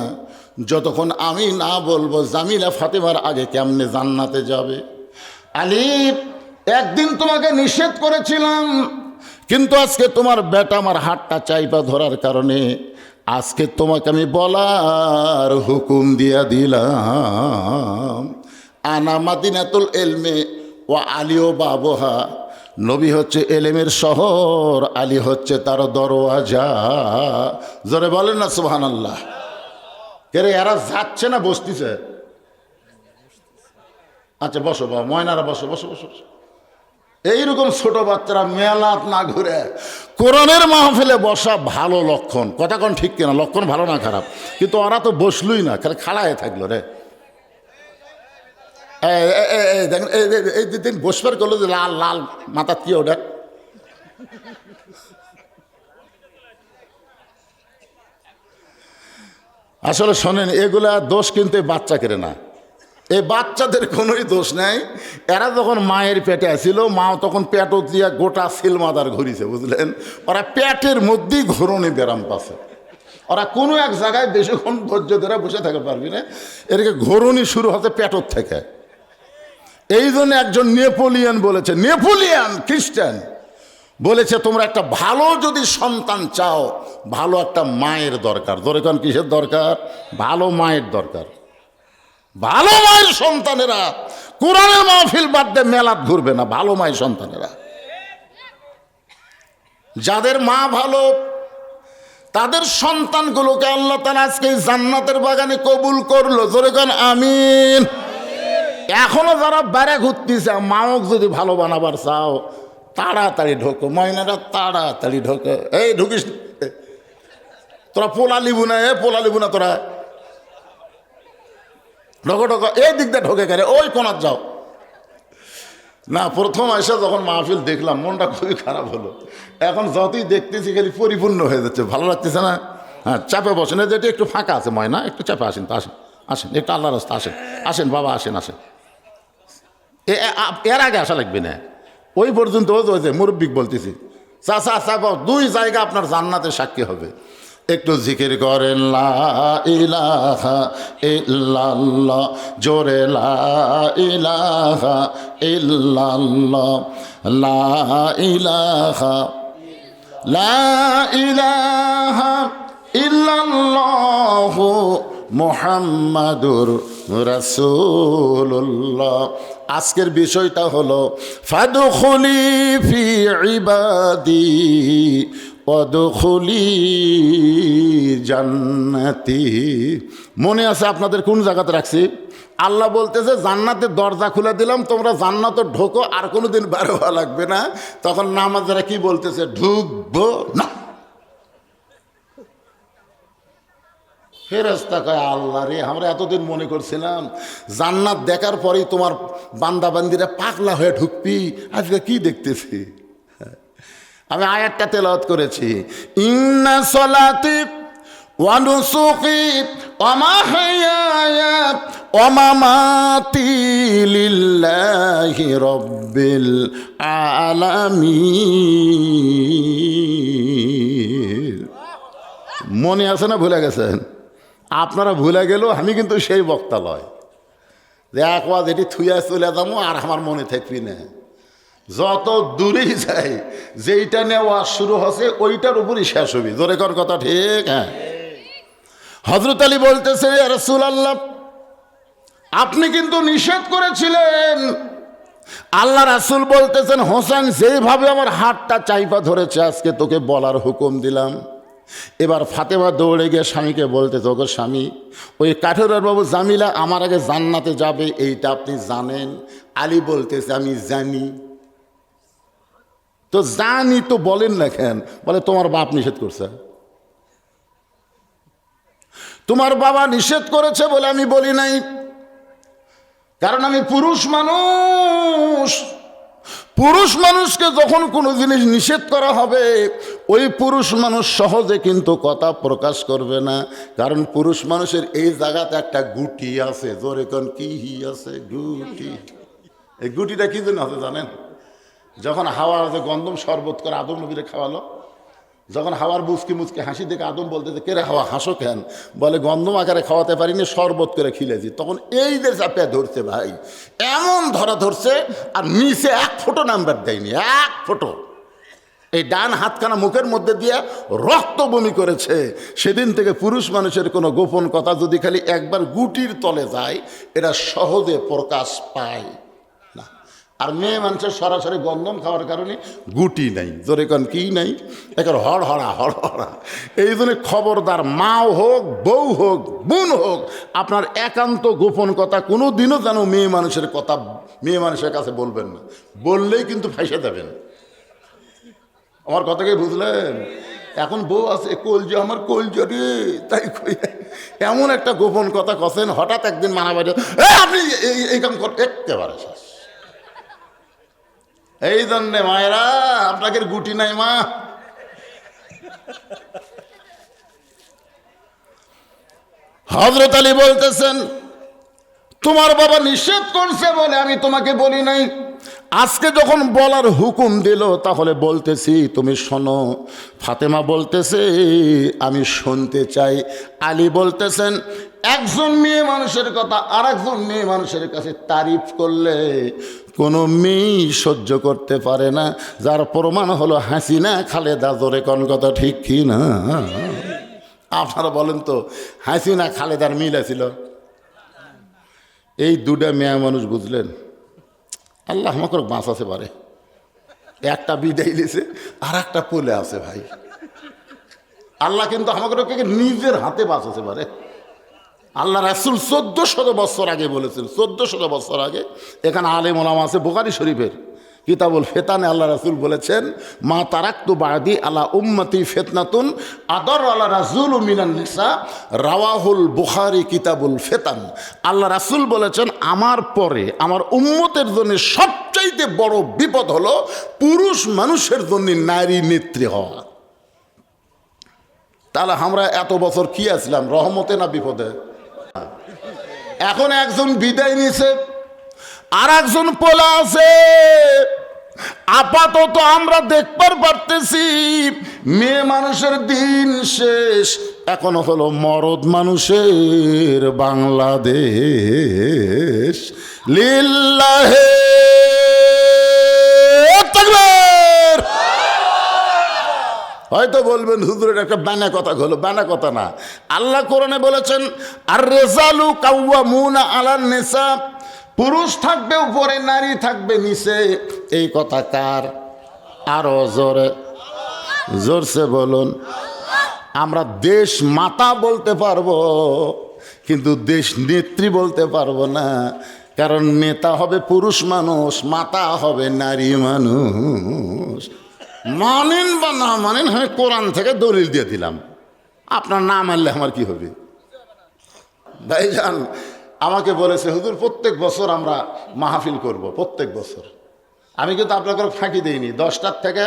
যতক্ষণ আমি না বলবো জামিলা ফাতেমার আগে কেমনে জান্নাতে যাবে। আলী, একদিন তোমাকে নিষেধ করেছিলাম, কিন্তু আজকে তোমার বেটা আমার হাতটা চাইপা ধরার কারণে আজকে তোমাকে আমি বলার হুকুম দিয়া দিলাম। আনা মাদিনাতুল ইলমে ওয়া আলিও বাবুহা। নবী হচ্ছে এলেমের শহর, আলী হচ্ছে তার দরওয়াজা। জোরে বলেন না সুবহানাল্লাহ। কে রে, এরা যাচ্ছে না বসতিছে? আচ্ছা বসো বাবা, ময়নারা বসো বসো বসো। এইরকম ছোট বাচ্চারা মেলাত না ঘুরে কোরআনের মাহফিলে বসা ভালো লক্ষণ। কথা কোন ঠিক কিনা? লক্ষণ ভালো না খারাপ? কিন্তু ওরা তো বসলই না, খালি খাড়ায় থাকলো রে। দেখেন এই দিন বসবার করলো যে লাল লাল মাথা কি ওটা? আসলে শোনেন, এগুলা দোষ কিন্তু বাচ্চা কেড়ে না, এই বাচ্চাদের কোনোই দোষ নাই। এরা যখন মায়ের পেটে আসছিল, মাও তখন পেটও দিয়া গোটা সিলমাদার ঘুরিছে, বুঝলেন? ওরা পেটের মধ্যেই ঘোরণে ব্যারাম পাচ্ছে। ওরা কোনো এক জায়গায় বেশিক্ষণ ধৈর্য ধরে বসে থাকতে পারবি না, এদিকে ঘোরণি শুরু হতে পেটর থেকে। এই জন্য একজন নেপোলিয়ান বলেছে, নেপোলিয়ান খ্রিস্টান বলেছে, তোমরা একটা ভালো যদি সন্তান চাও, ভালো একটা মায়ের দরকার। ধরে কোন কিসের দরকার? ভালো মায়ের দরকার। ভালো মায়ের সন্তানেরা কোরআনের মাহফিল বাদ দিয়ে মেলাত ঘুরবে না। ভালো মায়ের সন্তানেরা, যাদের মা ভালো, তাদের সন্তানগুলোকে আল্লাহ তাআলা আজকে জান্নাতের বাগানে কবুল করলো। জোরে কোন আমিন। এখনো যারা বেড়ে ঘুরতেছে, মাও যদি ভালো বানাবার চাও তাড়াতাড়ি ঢোকো, ময়নারা তাড়াতাড়ি ঢোকো। এই ঢুকিস তোরা, পোলা লিবু না, পোলা লিবু না তোরা। ঢোকো ঢোকো, এই দিক দিয়ে ঢোকে গেলে ওই কোনার যাও না। প্রথম এসে যখন মাহফিল দেখলাম মনটা খুবই খারাপ হলো। এখন যতই দেখতেছি খালি পরিপূর্ণ হয়ে যাচ্ছে, ভালো লাগতেছে না। হ্যাঁ, চাপে বসেন, যেটা একটু ফাঁকা আছে ময়না, একটু চাপে আসেন তো, আসেন আসেন, একটু আল্লাহ রাস্তা আসেন, আসেন বাবা আসেন আসেন। এর আগে আসা লাগবে না, ওই পর্যন্ত ওই যে মুরব্বিক বলতেছি, চাচা চাপা, দুই জায়গা আপনার জান্নাতের সাক্ষী হবে। একটু জিকির করেন লা ইলাহা ইল্লাল্লাহ, জোরে লা ইলাহা ইল্লাল্লাহ, লা ইলাহা, লা ইলাহা ইল্লাল্লাহু মুহাম্মাদুর রাসূলুল্লাহ। আজকের বিষয়টা হলো ফাদখুলি ফি ইবাদি ওয়াদখুলি জান্নাতি। মনে আছে আপনাদের কোন জায়গাতে রাখছি? আল্লাহ বলতেছে জান্নাতের দরজা খুলে দিলাম, তোমরা জান্নাতে ঢোকো, আর কোনোদিন বার হওয়া লাগবে না। তখন নামাজেরা কি বলতেছে? ঢুকবো না। ফেরেশতা কয় আল্লাহ রে, আমরা এতদিন মনে করছিলাম জান্নাত দেখার পরেই তোমার বান্দা বান্দিরা পাগলা হয়ে ঢুকবি, আজকে কি দেখতেছি। আমি আয়াতটা তেলাওয়াত করেছি, ইন্না সলাতি ওয়া নুসুকি ওয়া মাহইয়ায়া ওয়া মামাতি লিল্লাহি রাব্বিল আলামিন। মনে আছে না ভুলে গেছেন? আপনারা ভুলে গেলেও আমি কিন্তু সেই বক্তা লয় যে এক ওয়াজ এটি থুইয়া চলে যাবো আর আমার মনে থাকবি না। যত দূরেই যাই, যেইটা নিয়ে ওয়াজ শুরু হচ্ছে ওইটার উপরই শেষ হবি। জোরে কর কথা, ঠিক? হ্যাঁ। হযরত আলী বলতেছে, ইয়া রাসূলুল্লাহ, আপনি কিন্তু নিষেধ করেছিলেন। আল্লাহ রাসূল বলতেছেন, হোসেন যেভাবে আমার হাতটা চাইপা ধরেছে আজকে তোকে বলার হুকুম দিলাম। এবার ফাতেমা দৌড়ে গিয়ে স্বামীকে বলতেছে, ওগো স্বামী, ওই কাঠুরার বাবু জামিলা আমার আগে জান্নাতে যাবে, এইটা আপনি জানেন? আলী বলতেছে, আমি জানি। তো জানি তো বলেন না কেন? বলে তোমার বাপ নিষেধ করছে। তোমার বাবা নিষেধ করেছে বলে আমি বলি নাই, কারণ আমি পুরুষ মানুষ। পুরুষ মানুষকে যখন কোনো জিনিস নিষেধ করা হবে, ওই পুরুষ মানুষ সহজে কিন্তু কথা প্রকাশ করবে না, কারণ পুরুষ মানুষের এই জায়গাতে একটা গুটি আছে। জোরে কোন কি আছে? গুটি। এই গুটিটা কি জন্য আছে জানেন? যখন হাওয়ার যে গন্ধম শরবত করে আদম নবীরে খাওয়ালো, যখন হাওয়ার মুচকি মুচকি হাসি দেখে আদম বলতে যে কে রে হাওয়া হাসো কেন? বলে গন্ধম আকারে খাওয়াতে পারিনি, শরবত করে খিলেছি। তখন এই যে চাপে ধরছে ভাই, এমন ধরা ধরছে, আর নিচে এক ফোঁটো নাম্বার দেয়নি, এক ফোঁটো। এই ডান হাতখানা মুখের মধ্যে দিয়ে রক্ত বমি করেছে। সেদিন থেকে পুরুষ মানুষের কোনো গোপন কথা যদি খালি একবার গুটির তলে যায়, এটা সহজে প্রকাশ পায় না। আর মেয়ে মানুষের সরাসরি গন্ধম খাওয়ার কারণে গুটি নাই। জোরে কন কি নাই? একের হড়হড়া হড়হড়া। এই জন্য খবরদার, মাও হোক, বউ হোক, বোন হোক, আপনার একান্ত গোপন কথা কোনো দিনও যেন মেয়ে মানুষের কথা মেয়ে মানুষের কাছে বলবেন না। বললেই কিন্তু ফাঁসে যাবেন। আমার কথাকে বুঝলেন? এখন বউ আছে, কলজা আমার কলজা রে, তাই এমন একটা গোপন কথা কছেন, হঠাৎ একদিন মানা বাড়ি আপনি এই কাম কর, একেবারে শেষ। এই জন্যে মায়েরা, আপনাকে গুটি নাই মা। হযরত আলী বলতেছেন, তোমার বাবা নিষেধ করছে বলে আমি তোমাকে বলি নাই, আজকে যখন বলার হুকুম দিল তাহলে বলতেছি তুমি শোনো। ফাতেমা বলতেছে আমি শুনতে চাই। আলী বলতেছেন, একজন মেয়ে মানুষের কথা আর একজন মেয়ে মানুষের কাছে তারিফ করলে কোনো মেয়েই সহ্য করতে পারে না, যার প্রমাণ হলো হাসিনা খালেদা। জোরে কোন কথা, ঠিক কি না? আপনারা বলেন তো, হাসিনা খালেদার মিল আছিল? এই দুটা মেয়ে মানুষ, বুঝলেন? আল্লাহ আমাকে বাঁচাতে পারে। একটা বিদায় দিয়েছে আর একটা পলে আছে ভাই। আল্লাহ কিন্তু আমাকে নিজের হাতে বাঁচাতে পারে। আল্লাহ রাসূল 1400 বছর আগে বলেছেন, 1400 বছর আগে। এখানে আলেম ওলামা আছে বুখারী শরীফের, কিতাবুল ফেতানে আল্লাহ রাসূল বলেছেন, মা তারাক্তু বাদি আলা উম্মতি ফিতনাতুন আদর আলা রাসূল মিনান নিসা, রাওয়াহুল বুখারী কিতাবুল ফেতান। আল্লাহ রাসূল বলেছেন, আমার পরে আমার উম্মতের জন্য সবচাইতে বড় বিপদ হলো পুরুষ মানুষের জন্য নারী নেত্রী হওয়া। তাহলে আমরা এত বছর কি আসলাম, রহমতে না বিপদে? এখন একজন বিদায় নিছে, আর একজন পোলা আছে। আপাতত আমরা দেখবার পারতেছি মেয়ে মানুষের দিন শেষ, এখন হলো মরদ মানুষের বাংলাদেশ। লিল্লাহে তাকবীর। হয়তো বলবেন হুজুরের একটা বানা কথা হলো, বানা কথা না। আল্লাহ কোরআনে বলেছেন, আর রিজালু কাওয়ামুনা আলান নিসা, পুরুষ থাকবে উপরে, নারী থাকবে নিচে। এই কথা কার? আরো জোরে জোরসে বলুন। আমরা দেশ মাতা বলতে পারবো, কিন্তু দেশ নেত্রী বলতে পারবো না, কারণ নেতা হবে পুরুষ মানুষ, মাতা হবে নারী মানুষ। মানেন বা না মানেন, আমি কোরআন থেকে দলিল দিয়ে দিলাম, আপনার না মানলে আমার কি হবে? ভাইজান আমাকে বলেছে, হুজুর প্রত্যেক বছর আমরা মাহফিল করব, প্রত্যেক বছর। আমি কিন্তু আপনাকে ফাঁকি দিইনি, 10টার থেকে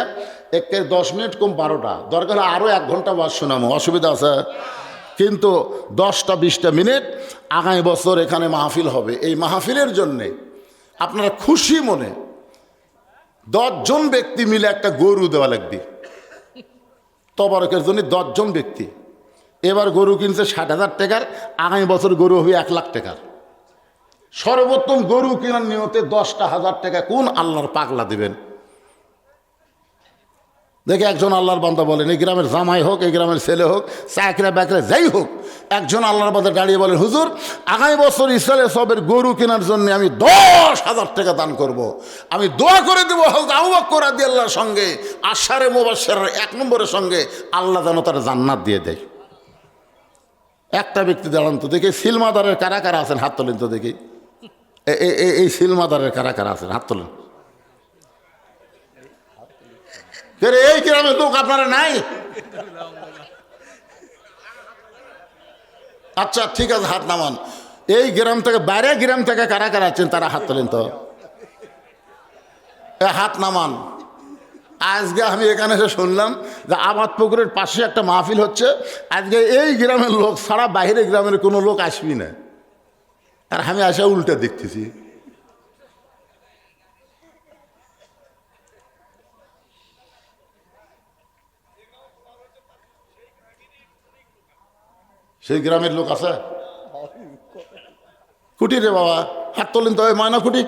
10 মিনিট কম 12টা, দরকার হলে আরও 1 ঘন্টা ওয়াজ শোনাবো, অসুবিধা আছে? কিন্তু 10টা-20টা মিনিট আগামী বছর এখানে মাহফিল হবে। এই মাহফিলের জন্যে আপনারা খুশি মনে 10 জন ব্যক্তি মিলে একটা গরু দেওয়া লাগবে। তবরকের জন্য 10 জন ব্যক্তি। এবার গরু কিনছে 60,000 টাকার, আগামী বছর গরু হবে 1 লাখ টাকার। সর্বোত্তম গরু কেনার নিয়তে 10,000 টাকা কোন আল্লাহর পাগলা দিবেন? দেখে একজন আল্লাহর বান্দা বলেন, এই গ্রামের জামাই হোক, এই গ্রামের ছেলে হোক, চাকরা বাকরা যাই হোক, একজন আল্লাহর বান্দা দাঁড়িয়ে বলেন, হুজুর আগামী বছর ইসরায়েল সবের গরু কেনার জন্য আমি 10,000 টাকা দান করব। আমি দোয়া করে দেবো হযরত আবু বকর রাদিয়াল্লাহর সঙ্গে, আশারে মুবাশশিরের 1 নম্বরের সঙ্গে আল্লাহ যেন তার জান্নাত দিয়ে দেয়। একটা ব্যক্তি দাঁড়ান তো দেখি, সিলমাদারের কারা কারা আছেন হাত তোলেন তো দেখি। এই সিলমাদারের কারা কারা আছেন হাত তোলেন। এই গ্রামের লোক আপনারা নাই? আচ্ছা ঠিক আছে, হাত নামান। এই গ্রাম থেকে, বাইরে গ্রাম থেকে কারা কারা আছেন তারা হাত তোলেন তো, হাত নামান। আজকে আমি এখানে এসে শুনলাম যে আবাদ পুকুরের পাশে একটা মাহফিল হচ্ছে, আজকে এই গ্রামের লোক ছাড়া বাইরে গ্রামের কোনো লোক আসবি না, আর আমি আসা উল্টা দেখতেছি। সেই গ্রামের লোক আছে? কুটি রে বাবা, হাত তোলেন তো, ময়না কুটি।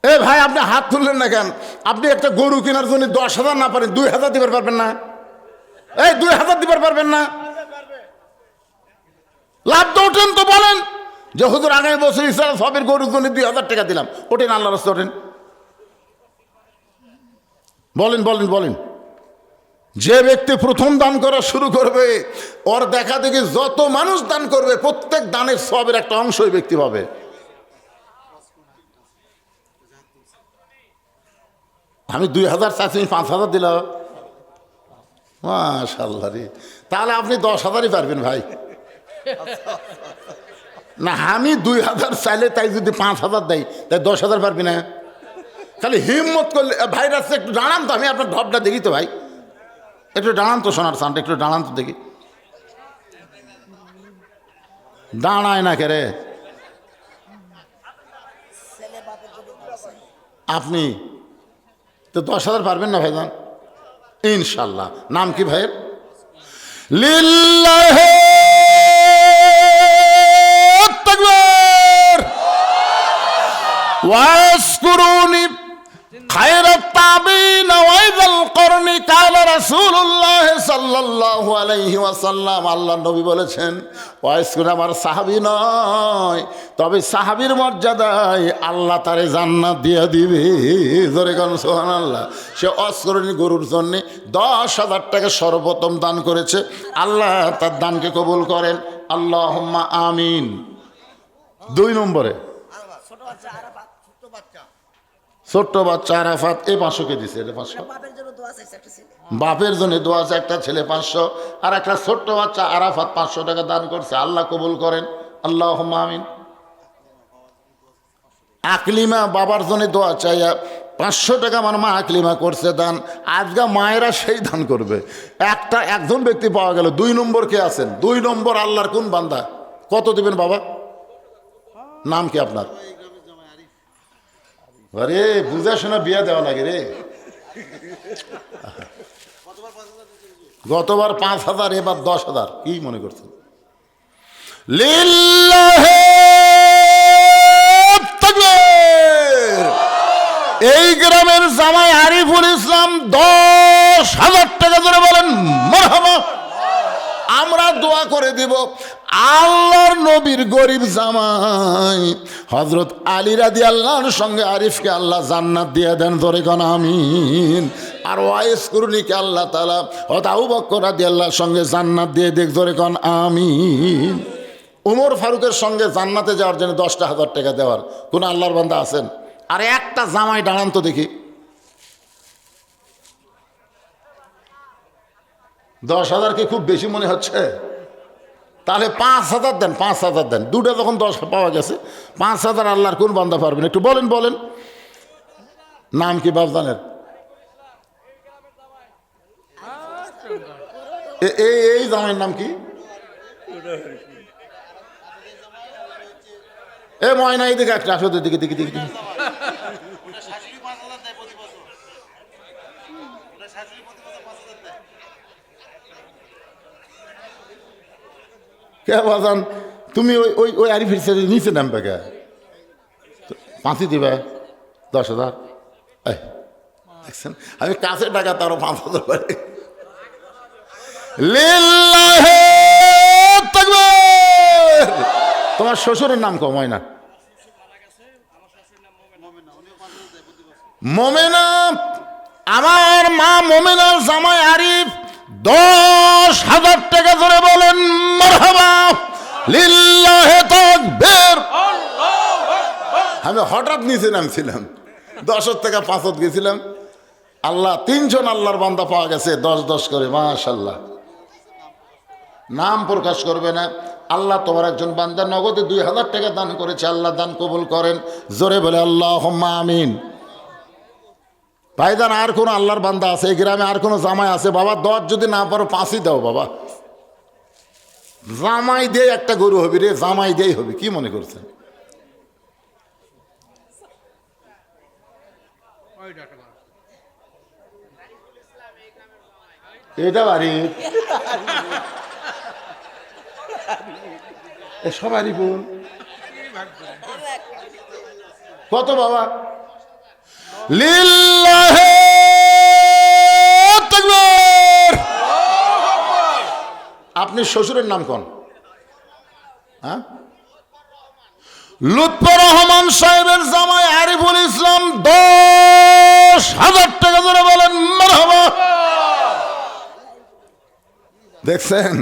এ ভাই আপনি হাত তুললেন না কেন? আপনি একটা গরু কেনার জন্য 10,000 না পারেন 2,000 দিতে পারবেন না? এই 2,000 দিতে পারবেন না? লাভ তো ওঠেন তো বলেন যে হুজুর আগামী বছর ইসরায়েল সবের গরুর জন্য 2,000 টাকা দিলাম, ওঠেন আল্লাহর রাস্তায় ওঠেন, বলেন বলেন বলেন। যে ব্যক্তি প্রথম দান করা শুরু করবে, ওর দেখা দেখি যত মানুষ দান করবে প্রত্যেক দানের সবের একটা অংশ ওই ব্যক্তি পাবে। আমি 2,000 চাচ্ছি, 5,000 দিলাম, মাশাআল্লাহ রে। তাহলে আপনি 10,000ই পারবেন ভাই। না আমি 2,000 চাইলে তাই যদি 5,000 দেয় তাই 10,000 পারবি না? খালি হিম্মত করলে ভাই রাস্তা একটু দাঁড়ান তো, আমি আপনার ঢপটা দেখি তো ভাই, একটু দাঁড়ান তো সোনার চানটা, একটু দাঁড়ান তো দেখি। দাঁড়ায় না কে রে আপনি? তো 10,000 পারবেন না ভাইজান? ইনশাল্লাহ। নাম কি ভাইয়ের? লিল্লাহি তাকবীর ওয়াসকুরুনি খায়রাত তাবিন ওয়াইযাল করনি কালা রাসূলুল্লাহ সাল্লাল্লাহু আলাইহি ওয়াসাল্লাম। আল্লাহর নবী বলেছেন, ওয়াসকুর আমার সাহাবী নয়, তবে সাহাবীর মর্যাদায় আল্লাহ তারে জান্নাত দিয়ে দিবে। জোরে কোন সুবহানাল্লাহ। সে অস্করণী গরুর জন্য 10,000 টাকা সর্বপ্রথম দান করেছে। আল্লাহ তার দানকে কবুল করেন, আল্লাহুম্মা আমিন। 2 নম্বরে ছোট্ট বাচ্চা আরাফাত, এই 500 কে দিছে, এটা 500। বাপের জন্য দোয়া আছে, একটা ছেলে 500, আর একটা ছোট্ট বাচ্চা আরাফাত 500 টাকা দান করছে। আল্লাহ কবুল করেন, আল্লাহুম্মা আমিন। আকলিমা বাবার জন্য দোয়া চাই, 500 টাকা আমার মা আকলিমা করছে দান। আজকে মায়েরা সেই দান করবে। একজন ব্যক্তি পাওয়া গেল। 2 নম্বর কে আছেন? 2 নম্বর আল্লাহর কোন বান্দা? কত দিবেন বাবা? নাম কি আপনার? আরে বুঝা শোনা বিয়া দেওয়া লাগে রে। গতবার 5,000, এবার 10,000। কি মনে করছেন? লিল্লাহে তাকবীর। এই গ্রামের জামাই আরিফুল ইসলাম 10,000 টাকা ধরে বলেন মারহাবা। আমরা দোয়া করে দিব, আল্লাহর নবীর গরিব জামাই হযরত আলী রাদিয়াল্লাহর সঙ্গে আরিফকে আল্লাহ জান্নাত দিয়ে দেন, ধরে কোন আমিন। আর ওয়াইস কুরনিকে আল্লাহ তাআলা হযরত আবু বকর রাদিয়াল্লাহর সঙ্গে জান্নাত দিয়ে দেখ, ধরে কোন আমিন। উমর ফারুকের সঙ্গে জান্নাতে যাওয়ার জন্য 10,000 টাকা দেওয়ার কোন আল্লাহর বান্দা আছেন? আর একটা জামাই দাঁড়ান তো দেখি। 10,000 কি খুব বেশি মনে হচ্ছে? তাহলে 5,000 দেন, 5,000 দেন। দুটো যখন 10 পাওয়া গেছে, 5,000 আল্লাহর কোন বান্দা পারবেন? একটু বলেন বলেন। নাম কি বাবজানের? এই জামাইয়ের নাম কি? এ ময়না, এই দিকে একটা আসো, দিকে দিকে দিকে। কে বাজান তুমি ওই আরিফের সাথে নিচে নামবে কে? 5 দিবে 10,000। দেখছেন, আমি কাছে টাকা তারও 5,000 পারে। লিল্লাহে তাকবীর। তোমার শ্বশুরের নাম কম হয় না? মোমেনা। আমার মা মোমেনার জামাই আরিফ 10,000 টাকা ধরে বলেন মারহাবা। লিল্লাহে তাকবীর। আমি হঠাৎ নিচে নামছিলাম, 10 থেকে 5 গেছিলাম। আল্লাহ 3 জন আল্লাহর বান্দা পাওয়া গেছে, 10-10 করে, মাশাআল্লাহ। নাম প্রকাশ করবে না। আল্লাহ তোমার একজন বান্দা নগদে 2,000 টাকা দান করেছে, আল্লাহ দান কবুল করেন, জোরে বলে আল্লাহুম্মা আমিন। ভাইজান, আর কোন আল্লাহর বান্দা আছে এই গ্রামে? আর কোন জামাই আছে? বাবা 10 যদি না পারো 5ই দাও বাবা। জামাই দিয়ে একটা গরু হবি রে, জামাই দিয়েই হবে। কি মনে করছেন? এটা বাড়ি সবারই বোন। কত বাবা? লিল্লাহে তাকবীর। আপনি শ্বশুরের নাম কোন? হ্যাঁ, লুৎফর রহমান সাহেবের জামাই আরিফুল ইসলাম 10,000 টাকা ধরে বলেন মারহাবা। দেখছেন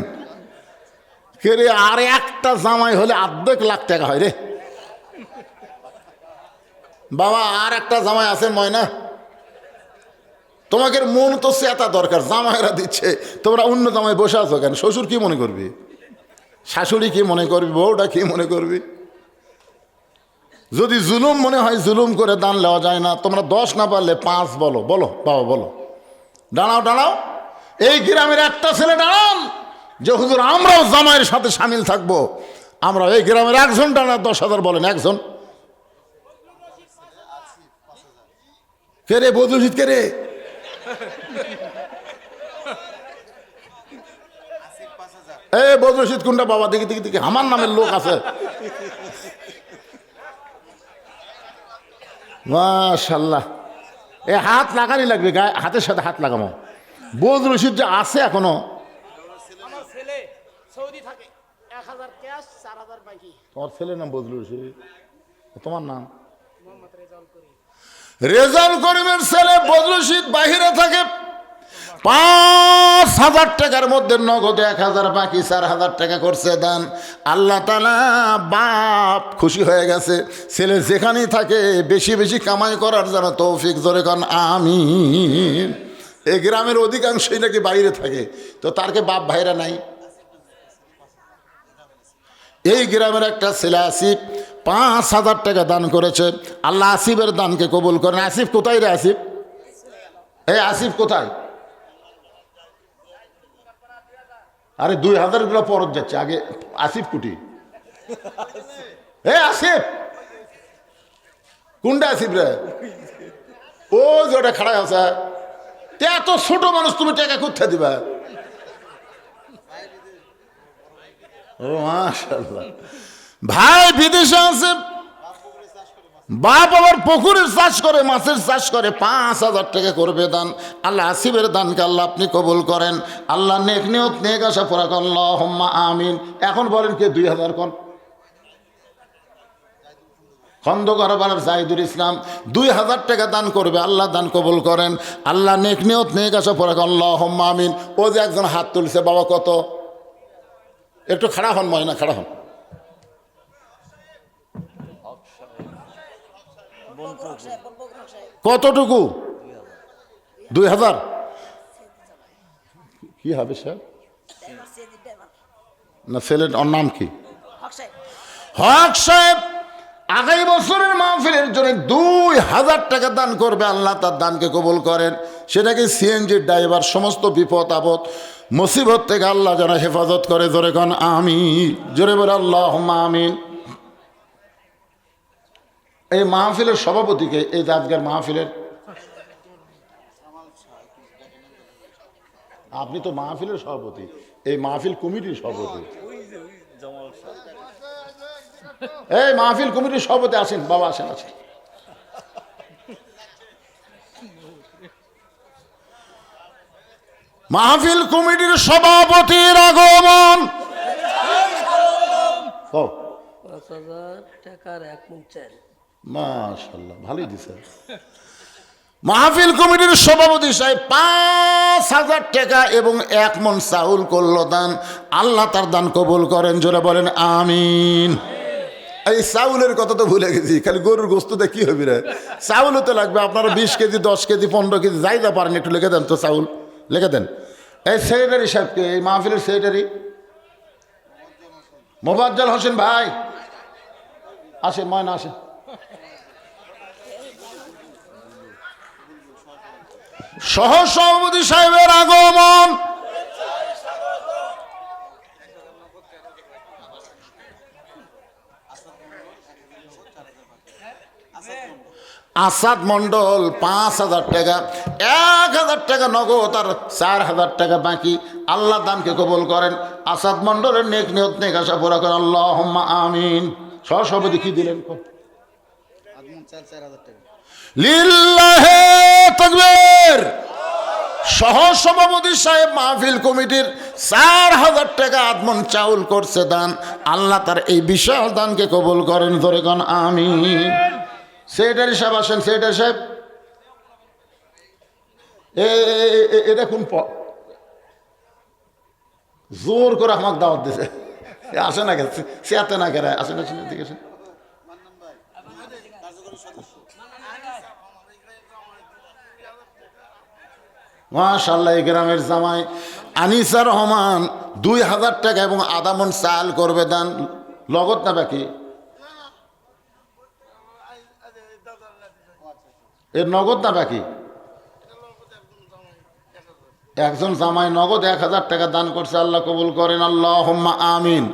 কে রে? আর একটা জামাই হলে 1.5 লাখ টাকা হয় রে বাবা। আর একটা জামাই আছে ময়না? তোমাকে মন তো চেতা দরকার, জামাইরা দিচ্ছে, তোমরা অন্য জামাই বসে আছো কেন? শ্বশুর কি মনে করবি? শাশুড়ি কি মনে করবি? বউটা কি মনে করবি? যদি জুলুম মনে হয়, জুলুম করে দান নেওয়া যায় না। তোমরা 10 না পারলে 5 বলো। বলো বাবা, বলো। দাঁড়াও দাঁড়াও, এই গ্রামের একটা ছেলে দাঁড়ান যে হুজুর আমরাও জামাইয়ের সাথে সামিল থাকবো। আমরা এই গ্রামের একজন দাঁড়া 10,000 বলেন। একজন কে রে? বদরুশিদ কে রে? এই বদরুশিদ কোনটা বাবা? দেখি দেখি দেখি, আমার নামের লোক আছে। মাশাআল্লাহ, এ হাত লাগানি লাগবে, গায়ে হাতের সাথে হাত লাগামো। বদরুশিদ যে আছে এখনো? তোমার ছেলের নাম বদরুশিদ, তোমার নাম? রেজাউল করিমের ছেলে বদরুশিদ বাহিরে থাকে। 5,000 টাকার মধ্যে নগদ 1,000 বাকি 4,000 টাকা করছে দান। আল্লাহ তাআলা বাপ খুশি হয়ে গেছে, ছেলে যেখানেই থাকে বেশি বেশি কামাই করার যেন তৌফিক, জোরে কন আমিন। এই গ্রামের অধিকাংশই নাকি বাইরে থাকে, তো তার কি বাপ ভাইরা নাই? এই গ্রামের একটা ছেলে আসিফ 5,000 টাকা দান করেছে। আল্লাহ আসিফের দানকে কবুল করেন। আসিফ কোথায় রে আসিফ? এই আসিফ কোথায়? আরে 2,000 গুলো পরত যাচ্ছে, আগে আসিফ কুটি। এ আসিফ কোনটা আসিফ রে? ও যে ওটা খাড়া আছে, এত ছোট মানুষ তুমি টাকা কোথায় দিবা? ও মাশাআল্লাহ, ভাই বিদেশে আছে, বাপ আবার পুকুরের চাষ করে, মাছের চাষ করে, 5,000 টাকা করবে দান। আল্লাহ আসিফের দানকে আল্লাহ আপনি কবুল করেন। আল্লাহ নেক নিয়ত নেক আশা পুরা করেন, আল্লাহুম্মা আমিন। এখন বলেন কে 2,000 কোন? খন্দকার বালার জাহিদুল ইসলাম 2,000 টাকা দান করবে, আল্লাহ দান কবুল করেন। আল্লাহ নেক নিয়ত নেক আশা পুরা করেন, আল্লাহুম্মা আমিন। ও যে একজন হাত তুলছে, বাবা কত? একটু খাড়া হন, ময়না খাড়া হন। কতটুকু? 2,000 কি হবে স্যার? না ছেলের ওর নাম কি? হক সাহেব আগামী বছরের মাহফিলের জন্য 2,000 টাকা দান করবে, আল্লাহ তার দানকে কবুল করেন। সেটাকে সিএনজির ড্রাইভার সমস্ত বিপদ আপদ মুসিবত থেকে আল্লাহ যেন হেফাজত করে, জোরে কন আমিন। জোরে বলে আল্লাহুম্মা আমিন। এই মাহফিলের সভাপতিকে, এই আজকের মাহফিলের, আপনি তো মাহফিলের সভাপতি, এই মাহফিল কমিটির সভাপতি, এই মাহফিল কমিটির সভাপতি আসেন বাবা, আসেন আসেন। মাহফিল কমিটির সভাপতির আগমন। 5,000 টাকার 1 মণ চাল। মাশাআল্লাহ, ভালোই দিছে। মাহফিল কমিটির সভাপতি সাহেব 5,000 টাকা এবং 1 মণ চাউল করল দান। আল্লাহ তার দান কবুল করেন, জোরে বলেন আমিন। এই চাউলের কথা তো ভুলে গেছি, খালি গরুর গোস্ততে কি হবে রে? চাউলও তো লাগবে আপনারা, 20 কেজি 10 কেজি 15 কেজি যাই যা পারেন একটু লিখে দেন তো, চাউল লিখে দেন। এই সেক্রেটারি সাহেবকে, এই মাহফিলের সেক্রেটারি মোফাজ্জল হোসেন ভাই আসেন, ময়না আসেন। সহ সভাপতি সাহেবের আগমন। আসাদ মন্ডল 5,000 টাকা, 1,000 টাকা নগদ আর 4,000 টাকা বাকি। আল্লাহ দানকে কবুল করেন। আসাদ মন্ডলের নেক নিয়ত নেক আশা পুরা করেন, আল্লাহুম্মা আমিন। সহসভাপতি কি দিলেন? লিল্লাহে তাকবীর। সহসভাপতি সাহেব মাহফিল কমিটির 4,000 টাকা আদমন চাউল করছে দান। আল্লাহ তার এই বিশাল দানকে কবুল করেন, ধরে কন আমিন। সেক্রেটারি সাহেব আসেন, সেক্রেটারি সাহেব এটা কোন জোর করে আমাকে দাওয়াত দিছে, আসে না গেছে সে না গেলে আসেন, আসেন এদিকে আসেন। মাশাআল্লাহ, এই গ্রামের জামাই আনিসা রহমান 2,000 টাকা এবং আধা মণ চাল করবে দান। লগত না বাকি? এর নগদ না বাকি? একজন জামাই নগদ 1,000 টাকা দান করছে, আল্লাহ কবুল করেন, আল্লাহুম্মা আমিন।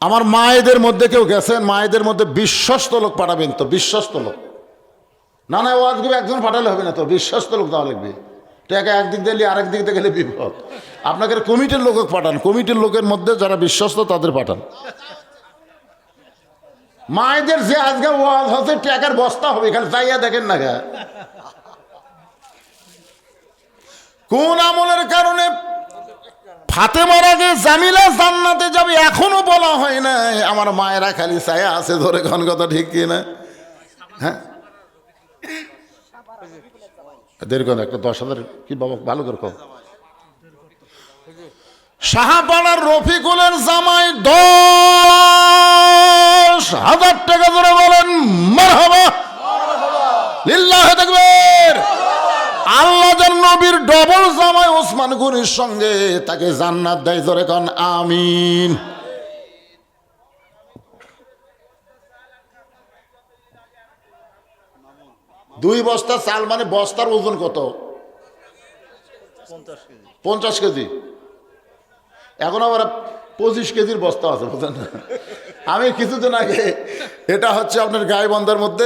আমার মায়েদের মধ্যে কেউ গেছেন? মায়েদের মধ্যে বিশ্বস্ত লোক পাঠাবেন তো, বিশ্বস্ত লোক। না না, ওয়াজগুলো একজন পাঠালে হবে না তো, বিশ্বস্ত লোক দেওয়া লাগবে। টাকা একদিক দিলে আরেক দিক দিয়ে গেলে বিপদ। আপনাকে কমিটির লোক পাঠান, কমিটির লোকের মধ্যে যারা বিশ্বস্ত তাদের পাঠান। মায়েদের যে আজকে ওয়াজ হচ্ছে টাকার বস্তা হবে, এখানে চাইয়া দেখেন না গা কোন আমলের কারণে ফাতেমার আগে জামিলা জান্নাতে যাবে এখনো বলা হয় না। আমার মায়েরা খালি চায়া আছে, ধরে কোন কথা ঠিক কিনা? হ্যাঁ, দেরি করেন, একটা 10,000 কি বাবা ভালো করে কম। শাহপাড়ার রফিকুলের জামাই 10,000 টাকা ধরে বলেন মারহাবা লিল্লাহি তাকবীর। আল্লাহ যেন নবীর ডবল জামাই ওসমান গনির সঙ্গে তাকে জান্নাত দেয়, ধরে কন আমিন। দুই বস্তা চাল মানে বস্তার ওজন কত? 50 কেজি। এখন আবার 25 কেজির বস্তা আছে, বুঝলেন না? আমি কিছুদিন আগে, এটা হচ্ছে আপনার গাইবান্ধার মধ্যে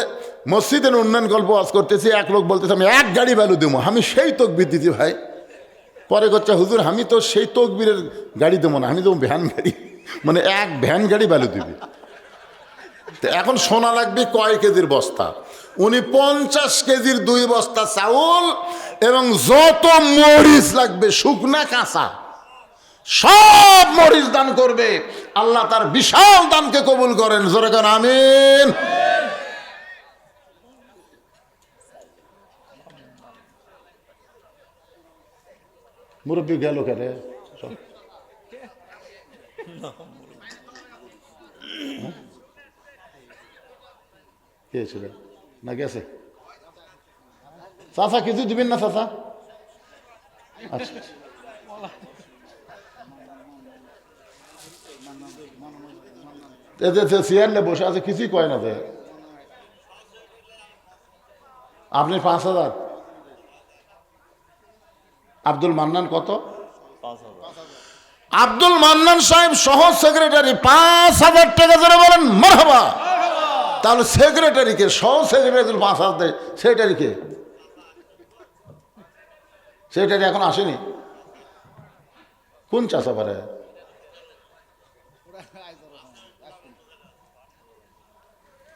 মসজিদের উন্নয়ন গল্প আজ করতেছি, এক লোক বলতেছে আমি 1 গাড়ি ভ্যালু দেবো। আমি সেই তকবির দিছি ভাই, পরে করছে হুজুর আমি তো সেই তকবিরের গাড়ি দেবো না, আমি দেবো ভ্যান গাড়ি, মানে 1 ভ্যান গাড়ি ভ্যালু দিবি। তো এখন শোনা লাগবে কয় কেজির বস্তা। উনি 50 কেজির 2 বস্তা চাউল এবং যত মরিচ লাগবে শুকনা কাঁচা সব মরিচ দান করবে। আল্লাহ তার বিশাল দানকে কবুল করেন, জোরে করেন আমিন। মুরব্বী গেল কেন? কে ছিল না গেছে? চাচা কিছু দিবেন না চাচা? আচ্ছা চেয়ার নিয়ে বসে আছে, কিছুই কয় না। আপনি 5,000, আব্দুল মান্নান কত? আব্দুল মান্নান সাহেব সহ সেক্রেটারি 5,000 টাকা ধরে বলেন মারহাবা। তাহলে সেক্রেটারিকে, সহ সেক্রেটারি 5,000 দেয়, সেক্রেটারিকে? সেক্রেটারি এখন আসেনি। কোন চাষা পারে?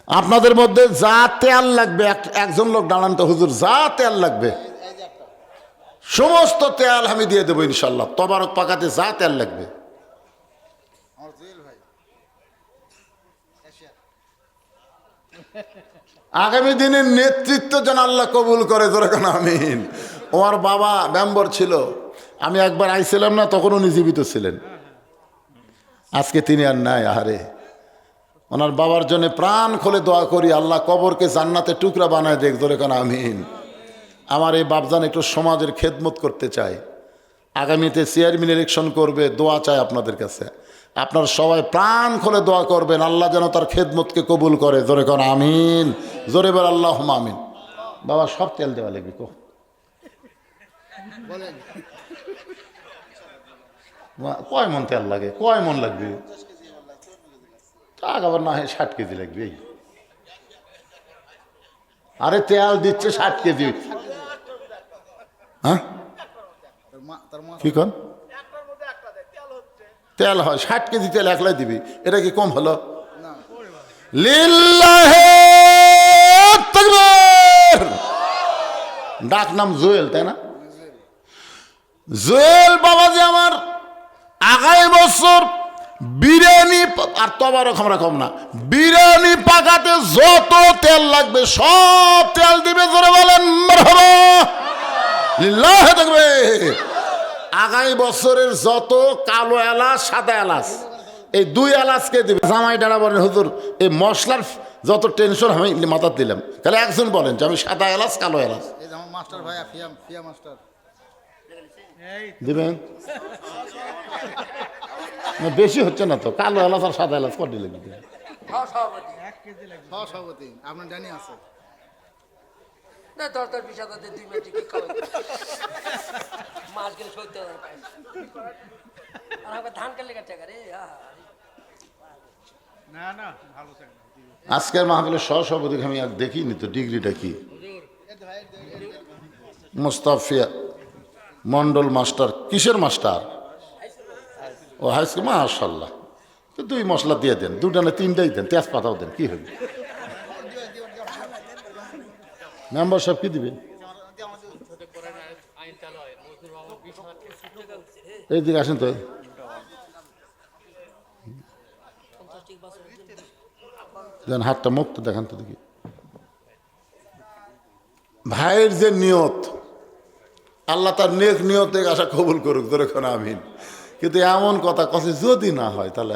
আপনাদের মধ্যে যা তেল লাগবে, একজন লোক দাঁড়ান তো, হুজুর যা তেল লাগবে সমস্ত তেল আমি দিয়ে দেবো ইনশাল্লাহ। তবারক পাকাতে যা তেল লাগবে। আগামী দিনের নেতৃত্ব যেন আল্লাহ কবুল করে, ধরে কেন আমিন। ওর বাবা মেম্বার ছিল, আমি একবার আইছিলাম না, তখন উনি জীবিত ছিলেন। আজকে তিনি আর নাই। আহারে, ওনার বাবার জন্য প্রাণ খুলে দোয়া করি, আল্লাহ কবরকে জান্নাতে টুকরা বানায় দেখ, ধরে কেন আমিন। আমার এই বাপজান একটু সমাজের খেদমত করতে চাই, আগামীতে চেয়ারম্যান ইলেকশন করবে, দোয়া চাই আপনাদের কাছে। আপনার সবাই প্রাণ খুলে দোয়া করবেন, আল্লাহ যেন তার খেদমতকে কবুল করে, জোরে কর আমিন। জোরে বল আল্লাহ আমিন। বাবা সব তেল দেওয়া লাগবে কো, কয় মন তেল লাগে? কয় মন লাগবে? টাকা আবার না হয় 60 কেজি লাগবে। আরে তেল দিচ্ছে 60 কেজি। হ্যাঁ কি কন? তেল হয় 60 কেজি তেল একলাই দিবি, এটা কি কম হলো? লিল্লাহি তাকবীর। ডাক নাম জুয়েল, তাই না? জুয়েল বাবাজি আমার আগামী বছর বিরিয়ানি, আর তবারক আমরা কম না, বিরিয়ানি পাকাতে যত তেল লাগবে সব তেল দিবে, জোরে বলেন মারহাবা লিল্লাহি তাকবীর। আগামী বছরের যত কালো এলাচ সাদা এলাচ, এই 2 এলাচকে দিবে। জামাই ডাড়া বলেন হুজুর এই মশলার যত টেনশন আমি মাথা দিলাম, তাহলে একজন বলেন যে আমি সাদা এলাচ কালো এলাচ দিবেন। বেশি হচ্ছে না তো, কালো এলাচ আর সাদা এলাচ কটি লাগবে? আপনার জানি আছে না, 10-10 20 2 মিনিট কি খাওয়া মাস গেলে 70,000 পাই। আর আমাকে ধান কাটলে টাকা রে। না না ভালো থাকে। আজকের মাহফিলের সহসভাপতি আমি আর দেখিনি তো, ডিগ্রিটা কি? মুস্তাফিয়া মন্ডল মাস্টার। কিসের মাস্টার? ও হাই স্কুল। মাশাআল্লাহ। তো 2 মশলা দিয়ে দেন, 2টা না 3টাই দেন, তেজপাতাও দেন, কি হবে? মেম্বার সাহেব কি দিবেন? এইদিকে আসেন তো, দেন হাতটা মুক্ত দেখান তো দেখি। ভাইয়ের যে নিয়ত, আল্লাহ তার নেক নিয়তে আশা কবুল করুক, ধরে কোন আমিন। কিন্তু এমন কথা কথা যদি না হয় তাহলে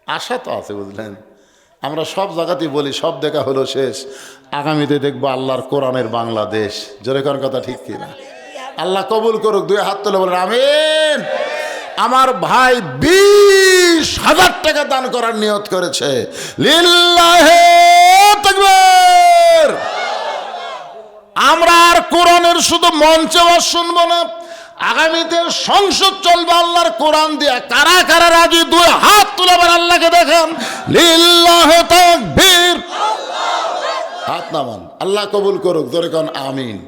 আশা তো আছে, বুঝলেন। আমরা সব জায়গাতেই বলি সব দেখা হলো শেষ, আগামীতে দেখবো আল্লাহর কোরআনের বাংলাদেশ। জোরে কোন কথা ঠিক কিনা? আল্লাহ কবুল করুক। দুই হাত তুলে বলেন আমিন। আমার ভাই 20,000 টাকা দান করার নিয়ত করেছে। লিল্লাহে তাকবীর। আমরা আর কোরআনের শুধু মঞ্চে ওয়াজ শুনবো না, আগামীতে সংসদ চলবে আল্লাহর কোরআন দিয়ে। কারা কারা রাজি? দুই হাত তুলে বলেন আল্লাহকে দেখান। লিল্লাহে তাকবীর। হাত নামান। আল্লাহ কবুল করুক। জোরে কোন আমিন।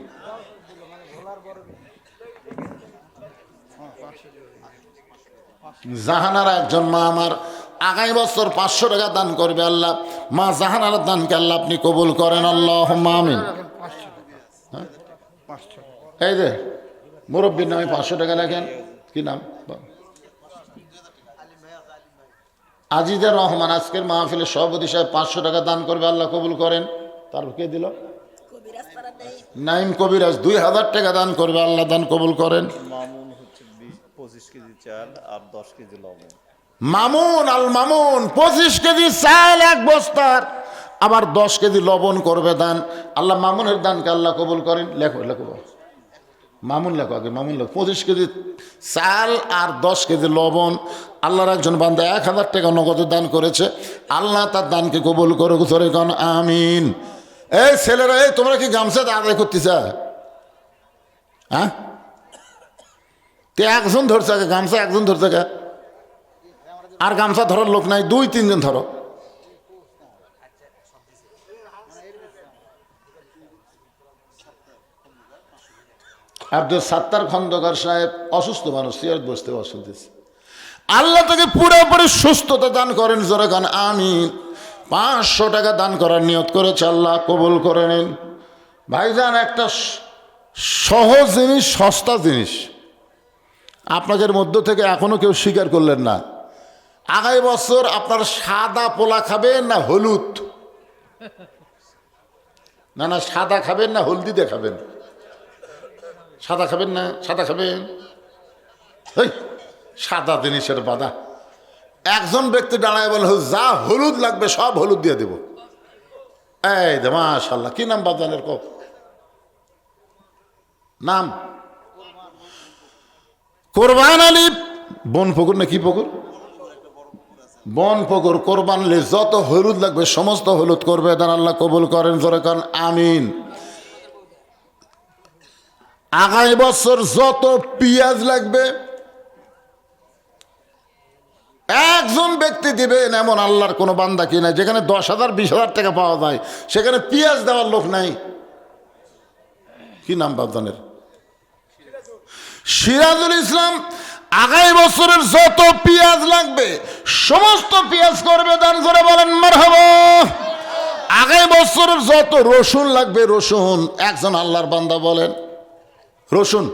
জাহানারা একজন মা আমার আগামী বছর 500 টাকা দান করবে। আল্লাহ মা জাহানার দানকে আল্লাহ আপনি কবুল করেন। আল্লাহুম্মা আমিন। এই যে মুরব্বীর নামে 500 টাকা লেখেন। কি নাম? আজিজা রহমান আজকের মাহফিলের সভাপতি সাহেব 500 টাকা দান করবে। আল্লাহ কবুল করেন। তারপর কে দিল? নাইম কবিরাজ 2000 টাকা দান করবে। আল্লাহ দান কবুল করেন। মামুন হচ্ছে 25 কেজি চাল আর 10 কেজি লবণ। মামুন আল মামুন 25 কেজি চাল এক বস্তার, আবার 10 কেজি লবণ করবে দান। আল্লাহ মামুনের দানকে আল্লাহ কবুল করেন। লেখো লেখো মামুন লেখো আগে। মামুন লেখো 25 কেজি চাল আর 10 কেজি লবণ। আল্লাহর একজন বান্দা 1000 টাকা নগদে দান করেছে। আল্লাহ তার দানকে কবুল করুক। জোরে কোন আমিন। এই ছেলেরা, এই তোমরা কি গামছা আদায় করতেছ? হ্যাঁ, তে একজন ধরছে আগে গামছা, একজন ধরছে কে? আর গামছা ধরার লোক নাই, 2-3 জন ধরো। আব্দুল সাত্তার খন্দকার সাহেব অসুস্থ মানুষ, সিয়ারত বসতে অসুস্থ। আল্লাহ তাকে পুরোপুরি সুস্থতা দান করেন। জোরে গান আমিন। 500 টাকা দান করার নিয়ত করেছে। আল্লাহ কবুল করে নিন। ভাইজান, একটা সহজ জিনিস, সস্তা জিনিস আপনাদের মধ্য থেকে এখনো কেউ স্বীকার করলেন না। আগামী বছর আপনার সাদা পোলা খাবেন না হলুদ? না না, সাদা খাবেন না হলদি দিয়ে খাবেন? সাদা খাবেন না? সাদা খাবেন? এই সাদা জিনিসের বাধা। একজন ব্যক্তি দাঁড়ায় বলে যা হলুদ লাগবে সব হলুদ দিয়ে দেব। এই দে মাশাআল্লাহ। কি নাম বাজানের? কপ নাম? কোরবান আলী বনপুকুর না কি পুকুর? বনপুকুর। কোরবান আলী যত হলুদ লাগবে সমস্ত হলুদ করবে দান। আল্লাহ কবুল করেন। জোরে কান আমিন। আগামী বছর যত পেঁয়াজ লাগবে একজন ব্যক্তি দিবেন, এমন আল্লাহর কোনো বান্দা কি নাই যেখানে 10,000 20,000 টাকা পাওয়া যায় সেখানে পেঁয়াজ দেওয়ার লোক নাই। কি নাম বাবদানের? সিরাজুল ইসলাম। আগামী বছরের যত পেঁয়াজ লাগবে সমস্ত পেঁয়াজ করবে দান। করে বলেন মারহাবা। আগামী বছরের যত রসুন লাগবে রসুন, একজন আল্লাহর বান্দা বলেন রসুন।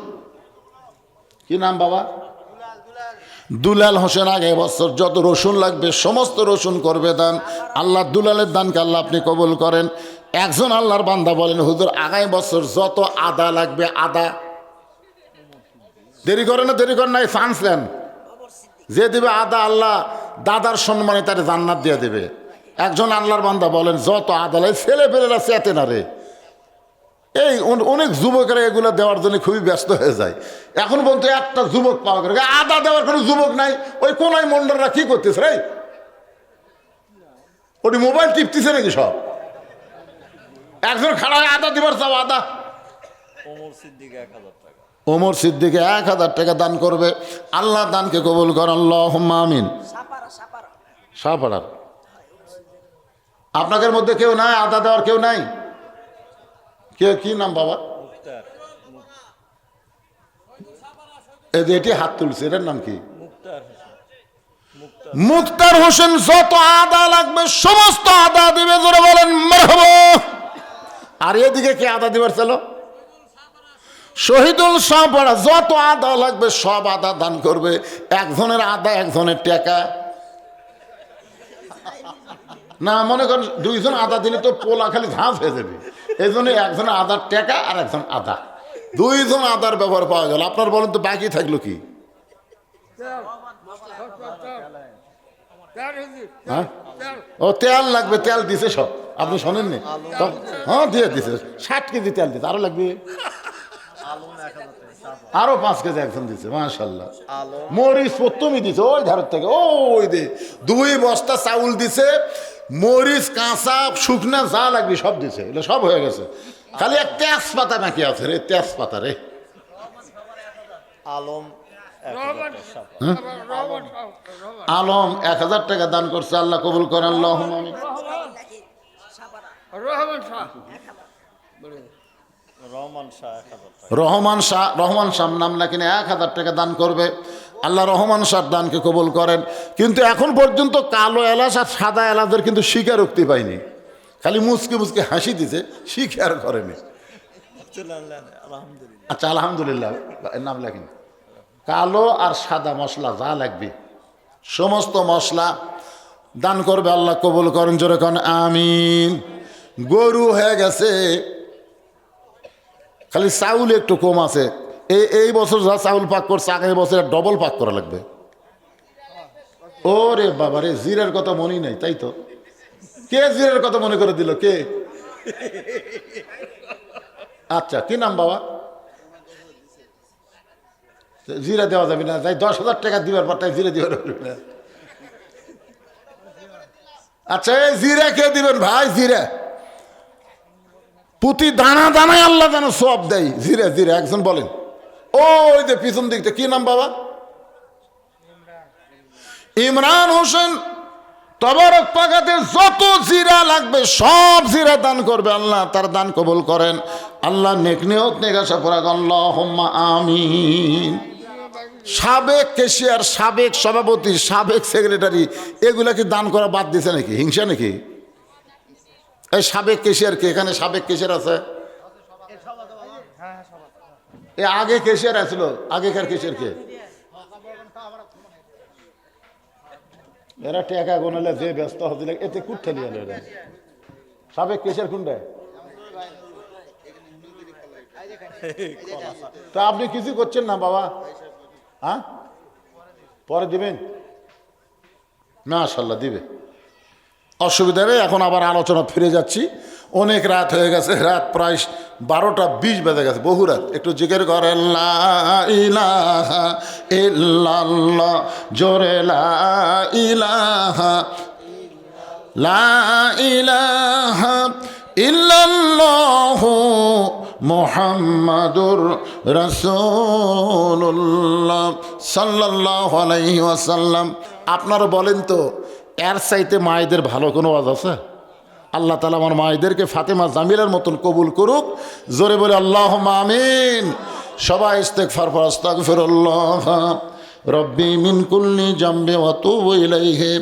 কি নাম বাবা? দুলাল হোসেন। আগামী বছর যত রসুন লাগবে সমস্ত রসুন করবে দান। আল্লাহ দুলালের দানকে আল্লাহ আপনি কবুল করেন। একজন আল্লাহর বান্দা বলেন হুজুর আগামী বছর যত আদা লাগবে আদা। দেরি করে না, দেরি করেন নাই, চান্স নেন। যে দেবে আদা আল্লাহ দাদার সম্মানে তার জান্নাত দিয়ে দেবে। একজন আল্লাহর বান্দা বলেন যত আদা লাগে। ছেলে পেলেরা চেতে না রে। এই অনেক যুবকেরা এগুলো দেওয়ার জন্য খুবই ব্যস্ত হয়ে যায়। এখন বলতে একটা যুবক পাওয়া গেল, আদা দেওয়ার কোনো যুবক নাই। ওই কোনায় মন্ডলরা কি করতেছে রে? ওটি মোবাইল টিপতেছে নাকি সব? একজন খাড়া আদা দিবার চাও আদা। ওমর সিদ্দিক 1000 টাকা। ওমর সিদ্দিকে 1000 টাকা দান করবে। আল্লাহ দানকে কবুল করেন। আল্লাহুম্মা আমিন। সাপাড়ার আপনাদের মধ্যে কেউ নাই আদা দেওয়ার? কেউ নাই? কে? কি নাম বাবা? মুক্তার। এই যে এটি হাত তুলছে, এটার নাম কি? মুক্তার। মুক্তার হোসেন। যত আদা লাগবে সমস্ত আদা দিবে। জোরে বলেন মারহাবা। আর এদিকে কে আদা দিবার ছিল? শহীদুল শাহপাড়া। যত আদা লাগবে সব আদা দান করবে। একজনের আদা একজনের টাকা। না মনে করেন দুইজন আদা দিলে তো পোলা খালি ঝাঁস হয়ে যাবে, এই জন্য একজন আদার টাকা আর একজন আদা, দুইজন আদার ব্যবহার পাওয়া গেল। আপনার বলেন তো বাকি থাকলো কি? হ্যাঁ ও তেল লাগবে, তেল দিছে সব, আপনি শোনেননি? হ্যাঁ দিয়ে দিছে 60 কেজি তেল দিছে, আরো লাগবে, আরো 5 কেজি একজন দিছে, মাশাল্লাহ। মরিচ প্রথমই দিছে ওই ধারের থেকে, ওই দে 2 বস্তা চাউল দিছে, মরিচ কাঁচা শুকনা যা লাগবে সব দিছে, এগুলো সব হয়ে গেছে, খালি এক তেজপাতা বাকি আছে রে, তেজপাতা রে। আলম আলম 1000 টাকা দান করছে, আল্লাহ কবুল করেন, আল্লাহুম্মা আমিন। রহমান শাহ 1000 টাকা। রহমান শাহ নাম না কিনে 1000 টাকা দান করবে, আল্লাহ রহমান শাহ দানকে কবুল করেন। কিন্তু এখন পর্যন্ত কালো এলাচ আর সাদা এলাচের কিন্তু স্বীকারোক্তি পাইনি, খালি মুচকে মুচকে হাসি দিছে, স্বীকার করেনি। আলহামদুলিল্লাহ। আচ্ছা আলহামদুলিল্লাহ এর নাম লেখেন। কালো আর সাদা মশলা যা লাগবে সমস্ত মশলা দান করবে, আল্লাহ কবুল করেন, জোরে করেন আমিন। গরু হয়ে গেছে, খালি চাউল একটু কম আছে, এই বছর যা চাউল পাক করছে আগামী বছর ডবল পাক করা লাগবে। ওরে বাবা রে, জিরের কথা মনেই নাই, তাই তো? কে জিরের কথা মনে করে দিল কে? আচ্ছা কি নাম বাবা? জিরা দেওয়া যাবে না, তাই 10,000 টাকা দিবার পর তাই জিরে দিবার পারবে না। আচ্ছা এই জিরা কে দিবেন ভাই? জিরা প্রতি দানা দানায় আল্লাহ যেন সব দেয়, জিরা জিরা একজন বলেন। ওই যে পিছন দিকটা কি নাম বাবা? ইমরান হোসেন। তবারক পাকাতে যত জিরা লাগবে সব জিরা দান করবে, আল্লাহ তার দান কবুল করেন, আল্লাহ নেক নিয়ত নেক আশা পরাগ, আল্লাহুম্মা আমিন। সাবেক কেশিয়ার, সাবেক সভাপতি, সাবেক সেক্রেটারি এগুলা কি দান করা বাদ দিছে নাকি? হিংসা নাকি? এই সাবেক কেশিয়ার কে? এখানে সাবেক কেশিয়ার আছে? এ আগে কেশিয়ার আছিল, আগেকার কেশিয়ার কে? এরা টাকা গোনালে যে ব্যস্ত হচ্ছিল এতে কুঠে নিয়ে এরা। সাবেক কেশিয়ার কোনটা? তা আপনি কিছু করছেন না বাবা? হ্যাঁ পরে দিবেন, মাশাআল্লাহ দিবে, অসুবিধা নেই। এখন আবার আলোচনা ফিরে যাচ্ছি, অনেক রাত হয়ে গেছে, রাত প্রায় 12টা 20 বেজে গেছে, বহু রাত। একটু জিকির করেন লা ইলাহা ইল্লাল্লাহ, জোরে লা ইলাহা, লা ইলাহা ইল্লাল্লাহু মুহাম্মাদুর রাসূলুল্লাহ সাল্লাল্লাহু আলাইহি ওয়াসাল্লাম। আপনারা বলেন তো এর চাইতে মায়েদের ভালো কোনো ওয়াজ আছে? আল্লাহ তাআলা আমার মায়েদেরকে ফাতেমা জামিলার মতন কবুল করুক, জোরে বলে আল্লাহুম্মা আমিন। সবাই ইস্তেগফার পড়ো, আস্তাগফিরুল্লাহ রব্বি মিন কুল্লি জামবি ওয়া তুবু ইলাইহি,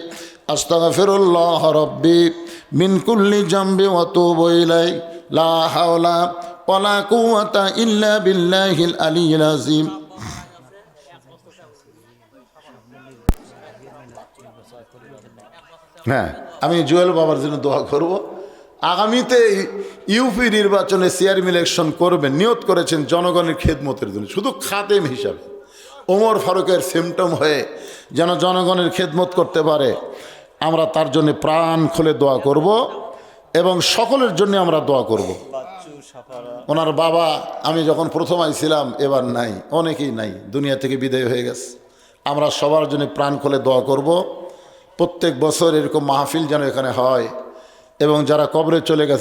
আস্তাগফিরুল্লাহ রব্বি মিন কুল্লি জামবি ওয়া তুবু ইলাইহি, লা হাওলা ওয়ালা কুওয়াতা ইল্লা বিল্লাহিল আলিয়্যিল আযীম। হ্যাঁ আমি জুয়েল বাবার জন্য দোয়া করব। আগামীতে ইউপি নির্বাচনে চেয়ারম্যান ইলেকশন করবেন, নিয়ত করেছেন জনগণের খেদমতের জন্য, শুধু খাদেম হিসাবে ওমর ফারুকের সিমটম হয়ে যেন জনগণের খেদমত করতে পারে, আমরা তার জন্য প্রাণ খুলে দোয়া করব এবং সকলের জন্য আমরা দোয়া করব। ওনার বাবা আমি যখন প্রথম আইছিলাম এবার নাই, অনেকেই নাই, দুনিয়া থেকে বিদায় হয়ে গেছে। আমরা সবার জন্য প্রাণ খুলে দোয়া করব। প্রত্যেক বছর এরকম মাহফিল যেন এখানে হয় এবং যারা কবরে চলে গেছে